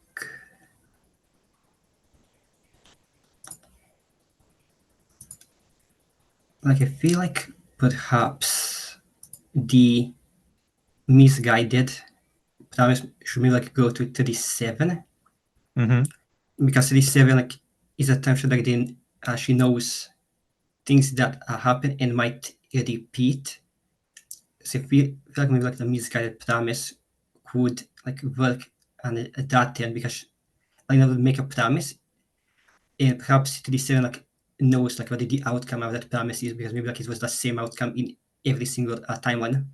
S3: Like I feel like perhaps the misguided promise should maybe like go to 37.
S1: Mm-hmm.
S3: Because 37 like is a time so like then she knows things that happen and might repeat. So I feel like maybe like the misguided promise could like work on that end because like would make a promise and perhaps 37 like knows like what the outcome of that promise is because maybe like it was the same outcome in every single timeline.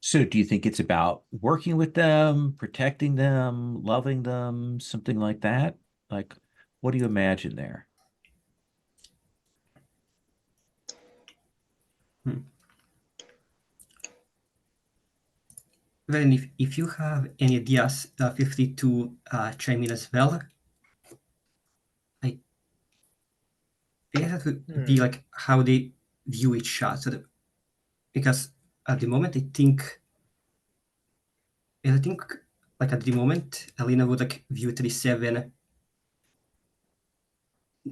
S1: So do you think it's about working with them, protecting them, loving them, something like that? Like, what do you imagine there?
S3: Then if you have any ideas, feel free to chime in as well. I guess that would be like how they view each other. Because at the moment, I think like at the moment, Alina would like view 37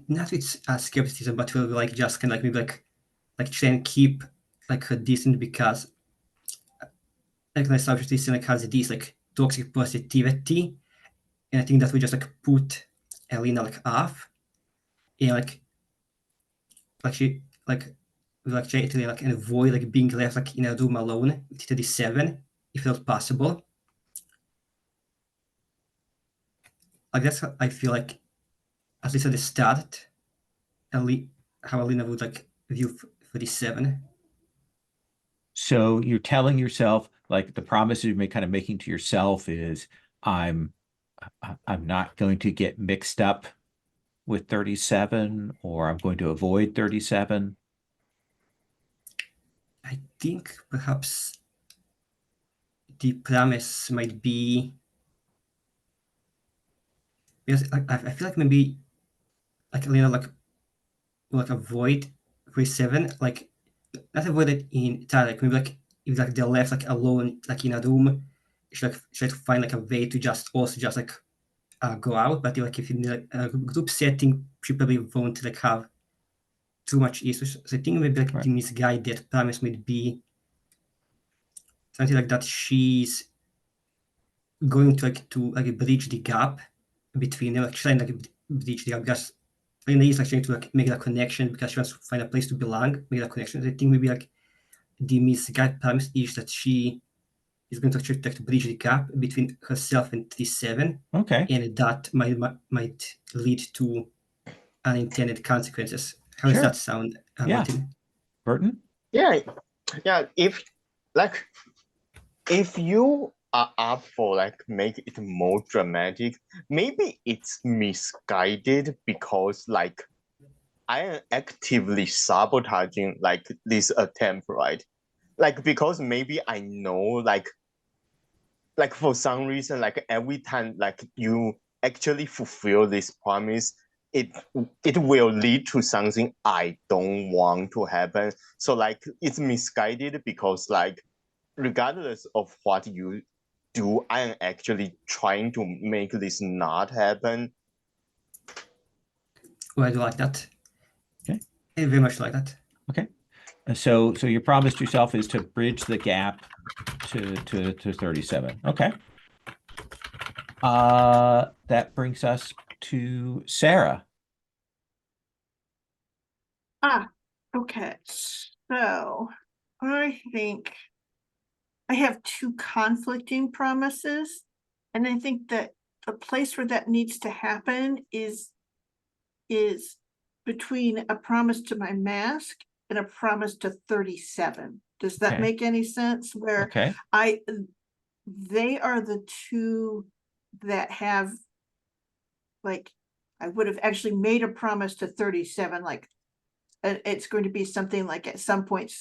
S3: not with skepticism, but will like just kind of like maybe like try and keep like her decent because like the subject is like has this like toxic positivity, and I think that we just like put Alina like off, and like she like try to like avoid like being left like in a room alone with 37 if not possible. Like that's how I feel like at least at the start, how Alina would like view 37.
S1: So you're telling yourself, like the promise you're kind of making to yourself is, I'm I'm not going to get mixed up with 37, or I'm going to avoid 37.
S3: I think perhaps the promise might be because I feel like maybe like Alina like avoid 37 like not avoid it in entirely like maybe like if like they're left like alone like in a room she like try to find like a way to just also just like go out but like if in like a group setting she probably won't like have too much issues. So I think maybe like
S1: Right.
S3: the misguided promise might be something like that she's going to like bridge the gap between them, like trying to like bridge the gap because Lena is like trying to like make that connection because she wants to find a place to belong, make that connection. I think maybe like the misguided promise is that she is going to actually try to bridge the gap between herself and 37,
S1: Okay.
S3: and that might lead to unintended consequences. How does
S1: Sure.
S3: that sound,
S1: Yeah.
S3: Martin?
S1: Burton?
S5: Yeah, yeah. If you are up for like make it more dramatic, maybe it's misguided because like I am actively sabotaging like this attempt, right? Like because maybe I know like for some reason like every time like you actually fulfill this promise, it it will lead to something I don't want to happen. So like it's misguided because like regardless of what you do, I am actually trying to make this not happen.
S3: Oh, I do like that.
S1: Okay.
S3: I very much like that.
S1: Okay. So your promise to yourself is to bridge the gap to 37. Okay. That brings us to Sarah.
S2: Okay, so I think I have two conflicting promises, and I think that the place where that needs to happen is between a promise to my mask and a promise to 37. Does that
S1: Okay.
S2: make any sense? Where
S1: Okay.
S2: they are the two that have, like, I would have actually made a promise to 37, like, it's going to be something like at some point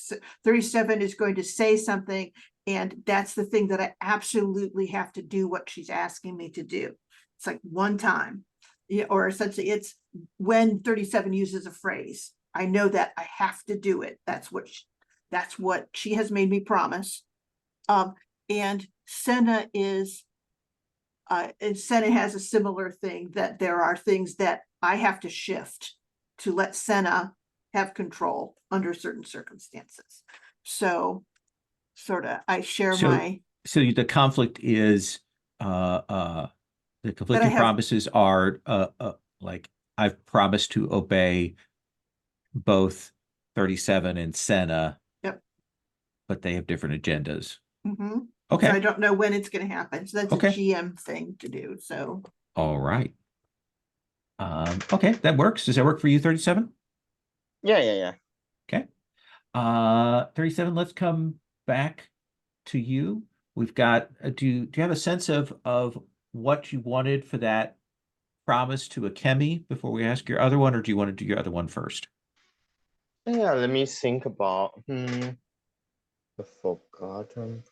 S2: 37 is going to say something, and that's the thing that I absolutely have to do what she's asking me to do. It's like one time, yeah, or essentially it's when 37 uses a phrase, I know that I have to do it. That's what she has made me promise. And Senna has a similar thing, that there are things that I have to shift to let Senna have control under certain circumstances. So sort of I share
S1: So
S2: my,
S1: the conflict is the conflicting
S2: have-
S1: promises are like I've promised to obey both 37 and Senna.
S2: Yep.
S1: But they have different agendas.
S2: so
S1: Okay.
S2: I don't know when it's going to happen. So that's
S1: Okay.
S2: a GM thing to do. So
S1: All right. Okay, that works. Does that work for you, 37?
S5: Yeah.
S1: Okay. 37, let's come back to you. We've got, do you have a sense of what you wanted for that promise to Akemi before we ask your other one, or do you want to do your other one first?
S5: Yeah, let me think about the forgotten.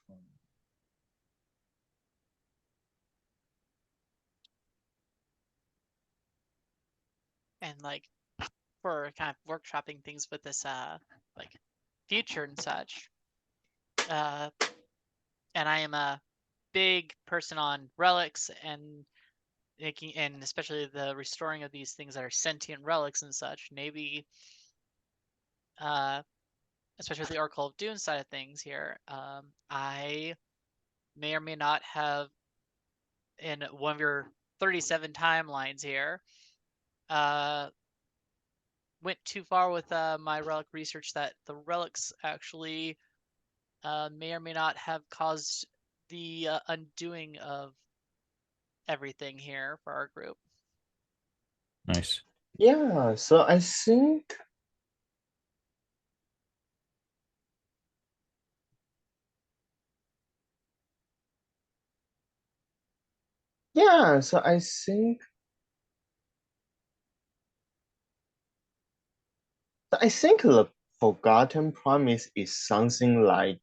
S4: And like for kind of workshopping things with this like future and such. And I am a big person on relics and making, and especially the restoring of these things that are sentient relics and such. Maybe especially with the Oracle of Dune side of things here, I may or may not have in one of your 37 timelines here went too far with my relic research, that the relics actually may or may not have caused the undoing of everything here for our group.
S1: Nice.
S5: Yeah, so I think the forgotten promise is something like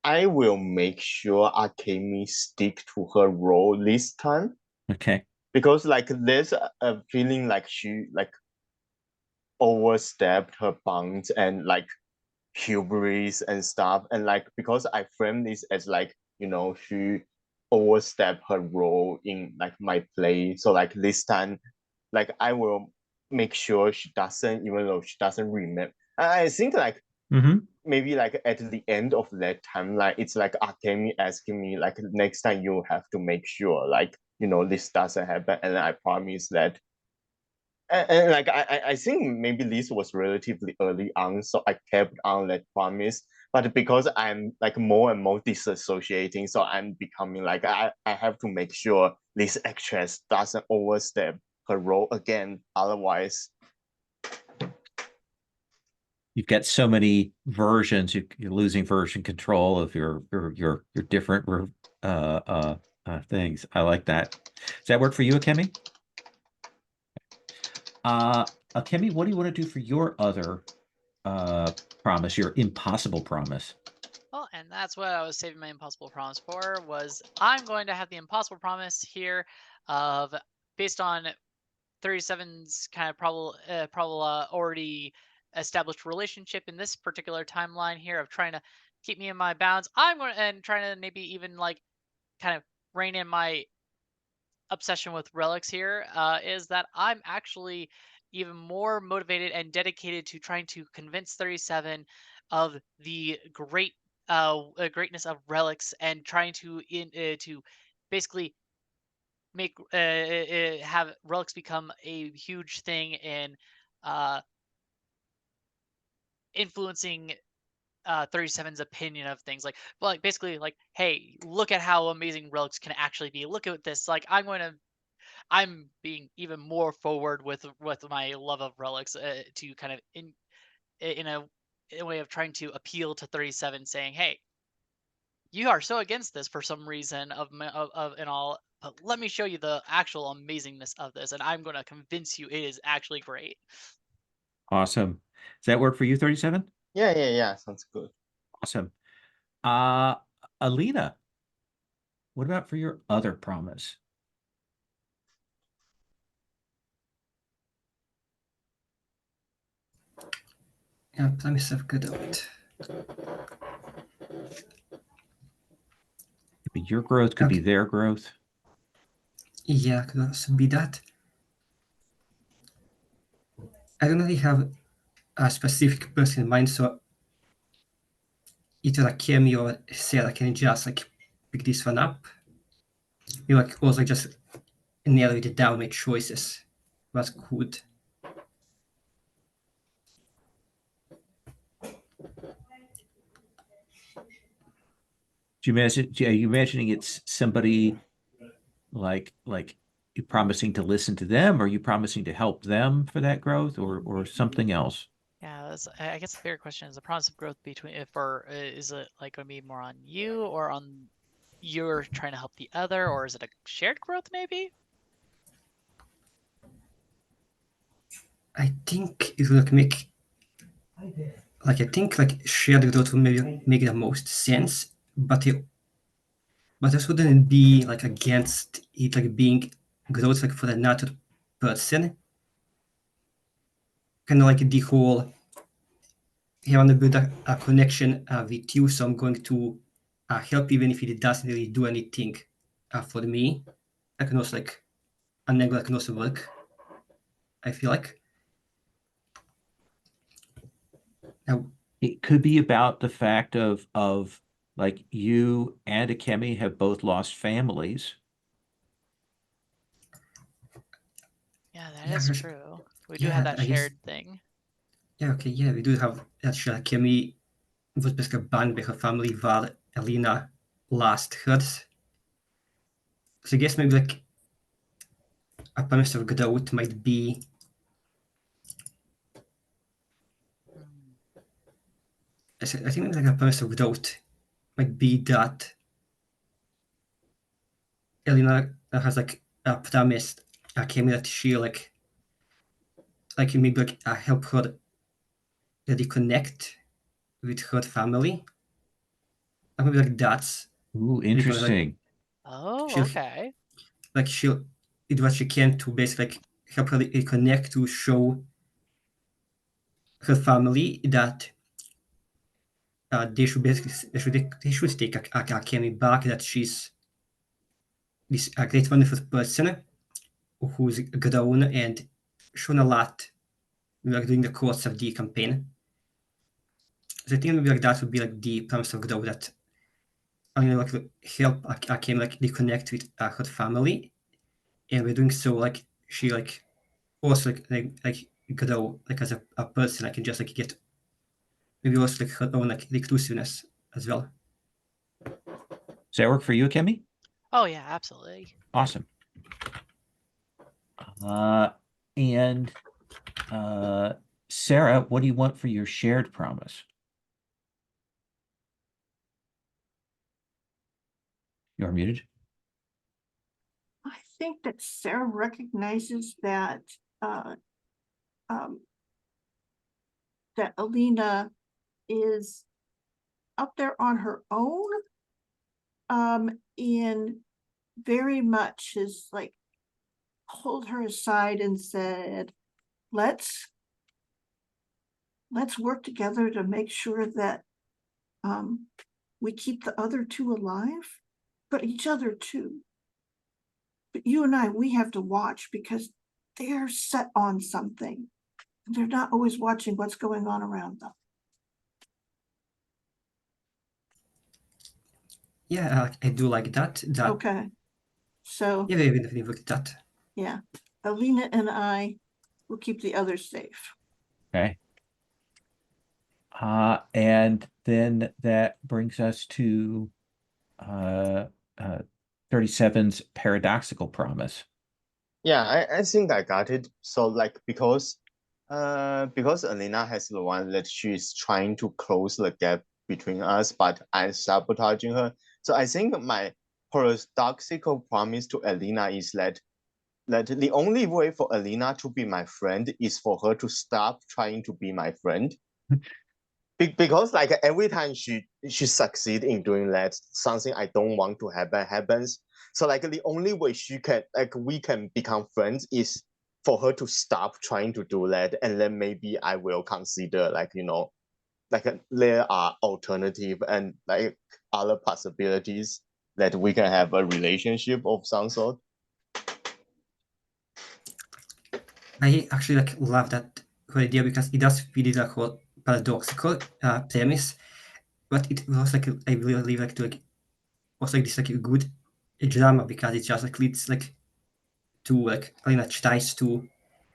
S5: I will make sure Akemi stick to her role this time,
S1: Okay.
S5: because like there's a feeling like she like overstepped her bounds and like hubris and stuff, and like because I frame this as like, you know, she overstepped her role in like my play, so like this time like I will make sure she doesn't, even though she doesn't remember. I think like maybe like at the end of that timeline, it's like Akemi asking me like, next time you have to make sure like, you know, this doesn't happen, and I promise that. And like I think maybe this was relatively early on, so I kept on that promise. But because I'm like more and more disassociating, so I'm becoming like I have to make sure this actress doesn't overstep her role again. Otherwise,
S1: You've got so many versions, you're losing version control of your different things. I like that. Does that work for you, Akemi? Akemi, what do you want to do for your other promise, your impossible promise?
S4: Well, and that's what I was saving my impossible promise for, was I'm going to have the impossible promise here of, based on 37's kind of probable already established relationship in this particular timeline here of trying to keep me in my bounds. I'm going to, and trying to maybe even like kind of rein in my obsession with relics here, is that I'm actually even more motivated and dedicated to trying to convince 37 of the greatness of relics, and trying to basically make have relics become a huge thing in influencing 37's opinion of things. Like, well, like basically, like, hey, look at how amazing relics can actually be. Look at this. Like, I'm being even more forward with my love of relics to kind of in a way of trying to appeal to 37, saying, hey, you are so against this for some reason of and all, but let me show you the actual amazingness of this, and I'm going to convince you it is actually great.
S1: Awesome. Does that work for you, 37?
S5: Yeah. Sounds good.
S1: Awesome. Alina, what about for your other promise?
S3: Yeah, promise of Godot.
S1: Your growth could be
S3: Okay.
S1: their growth.
S3: Yeah, could also be that. I don't really have a specific person in mind, so either like Kemi or Sarah can just like pick this one up. You like also just narrow it down, make choices. What could?
S1: Do you imagine? Are you imagining it's somebody like you promising to listen to them, or you promising to help them for that growth, or something else?
S4: Yeah, I guess the bigger question is the promise of growth between is it like going to be more on you or on you're trying to help the other, or is it a shared growth maybe?
S3: I think it will make like I think like shared growth will maybe make the most sense, but this wouldn't be like against it like being growth like for another person. Kind of like the whole I want to build a connection with you, so I'm going to help even if it doesn't really do anything for me. I can also like an angle can also work. I feel like. Now,
S1: It could be about the fact of like you and Akemi have both lost families.
S4: Yeah, that
S3: yeah,
S4: is true. We do have that
S3: I guess.
S4: shared thing.
S3: Yeah, okay, yeah, we do have actually Kemi was basically banned by her family while Alina lost hers. So I guess maybe like a promise of growth might be
S4: Hmm.
S3: I think maybe like a promise of growth might be that Elena has like promised Kemi that she like maybe like help her reconnect with her family. Maybe like that's
S1: Ooh,
S3: because like
S1: interesting.
S4: Oh,
S3: she'll
S4: okay.
S3: like she'll do what she can to basically like help her reconnect to show her family that they should basically they should take Akemi back, that she's this a great wonderful person who's grown and shown a lot like during the course of the campaign. So I think maybe like that would be like the promise of growth, that I'm gonna like help Akemi like reconnect with her family, and by doing so like she like also like grow like as a person. I can just like get maybe also like her own like reclusiveness as well.
S1: Does that work for you, Akemi?
S4: Oh yeah, absolutely.
S1: Awesome. And Sarah, what do you want for your shared promise? You're muted.
S2: I think that Sarah recognizes that that Alina is up there on her own, and very much is like pulled her aside and said, let's work together to make sure that we keep the other two alive, but each other too. But you and I, we have to watch because they're set on something. They're not always watching what's going on around them.
S3: Yeah, I do like that.
S2: Okay. So,
S3: Yeah, we will definitely work that.
S2: yeah, Alina and I will keep the others safe.
S1: Okay. And then that brings us to 37's paradoxical promise.
S5: Yeah, I think I got it. So like because Alina has the one that she's trying to close the gap between us, but I'm sabotaging her. So I think my paradoxical promise to Alina is that the only way for Alina to be my friend is for her to stop trying to be my friend. Because like every time she succeed in doing that, something I don't want to happen happens. So like the only way we can become friends is for her to stop trying to do that, and then maybe I will consider like there are alternative and like other possibilities that we can have a relationship of some sort.
S3: I actually like love that whole idea because it does fit the whole paradoxical premise, but it was like I really like to like also like this like a good drama because it just like leads like to like Elena tries to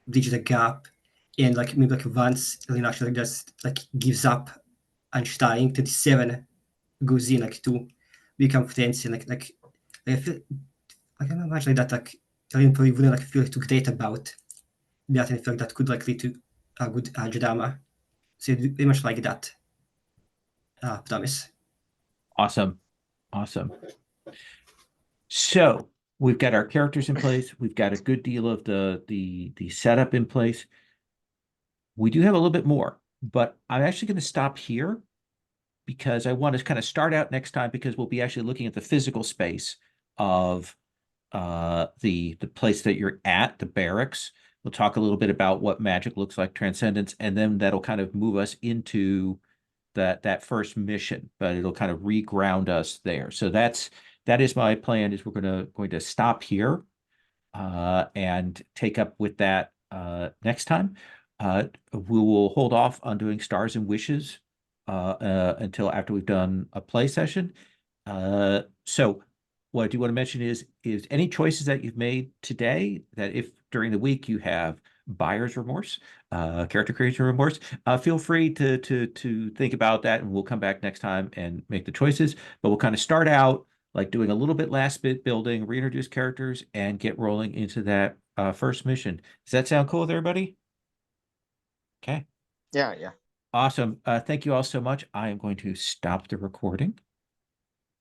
S3: bridge the gap, and like maybe like once Elena actually just like gives up and trying 37 goes in like to become friends, and like I feel I can imagine that like Elena probably wouldn't like feel too great about that, and I feel like that could like lead to a good drama. So very much like that promise.
S1: Awesome. Awesome. So we've got our characters in place. We've got a good deal of the setup in place. We do have a little bit more, but I'm actually going to stop here because I want to kind of start out next time because we'll be actually looking at the physical space of the place that you're at, the barracks. We'll talk a little bit about what magic looks like, transcendence, and then that'll kind of move us into that first mission, but it'll kind of reground us there. So that is my plan, is we're going to stop here and take up with that next time. We will hold off on doing stars and wishes until after we've done a play session. So what I do want to mention is any choices that you've made today, that if during the week you have buyer's remorse, character creation remorse, feel free to think about that, and we'll come back next time and make the choices. But we'll kind of start out like doing a little bit last bit building, reintroduce characters, and get rolling into that first mission. Does that sound cool with everybody? Okay.
S5: Yeah, yeah.
S1: Awesome. Thank you all so much. I am going to stop the recording.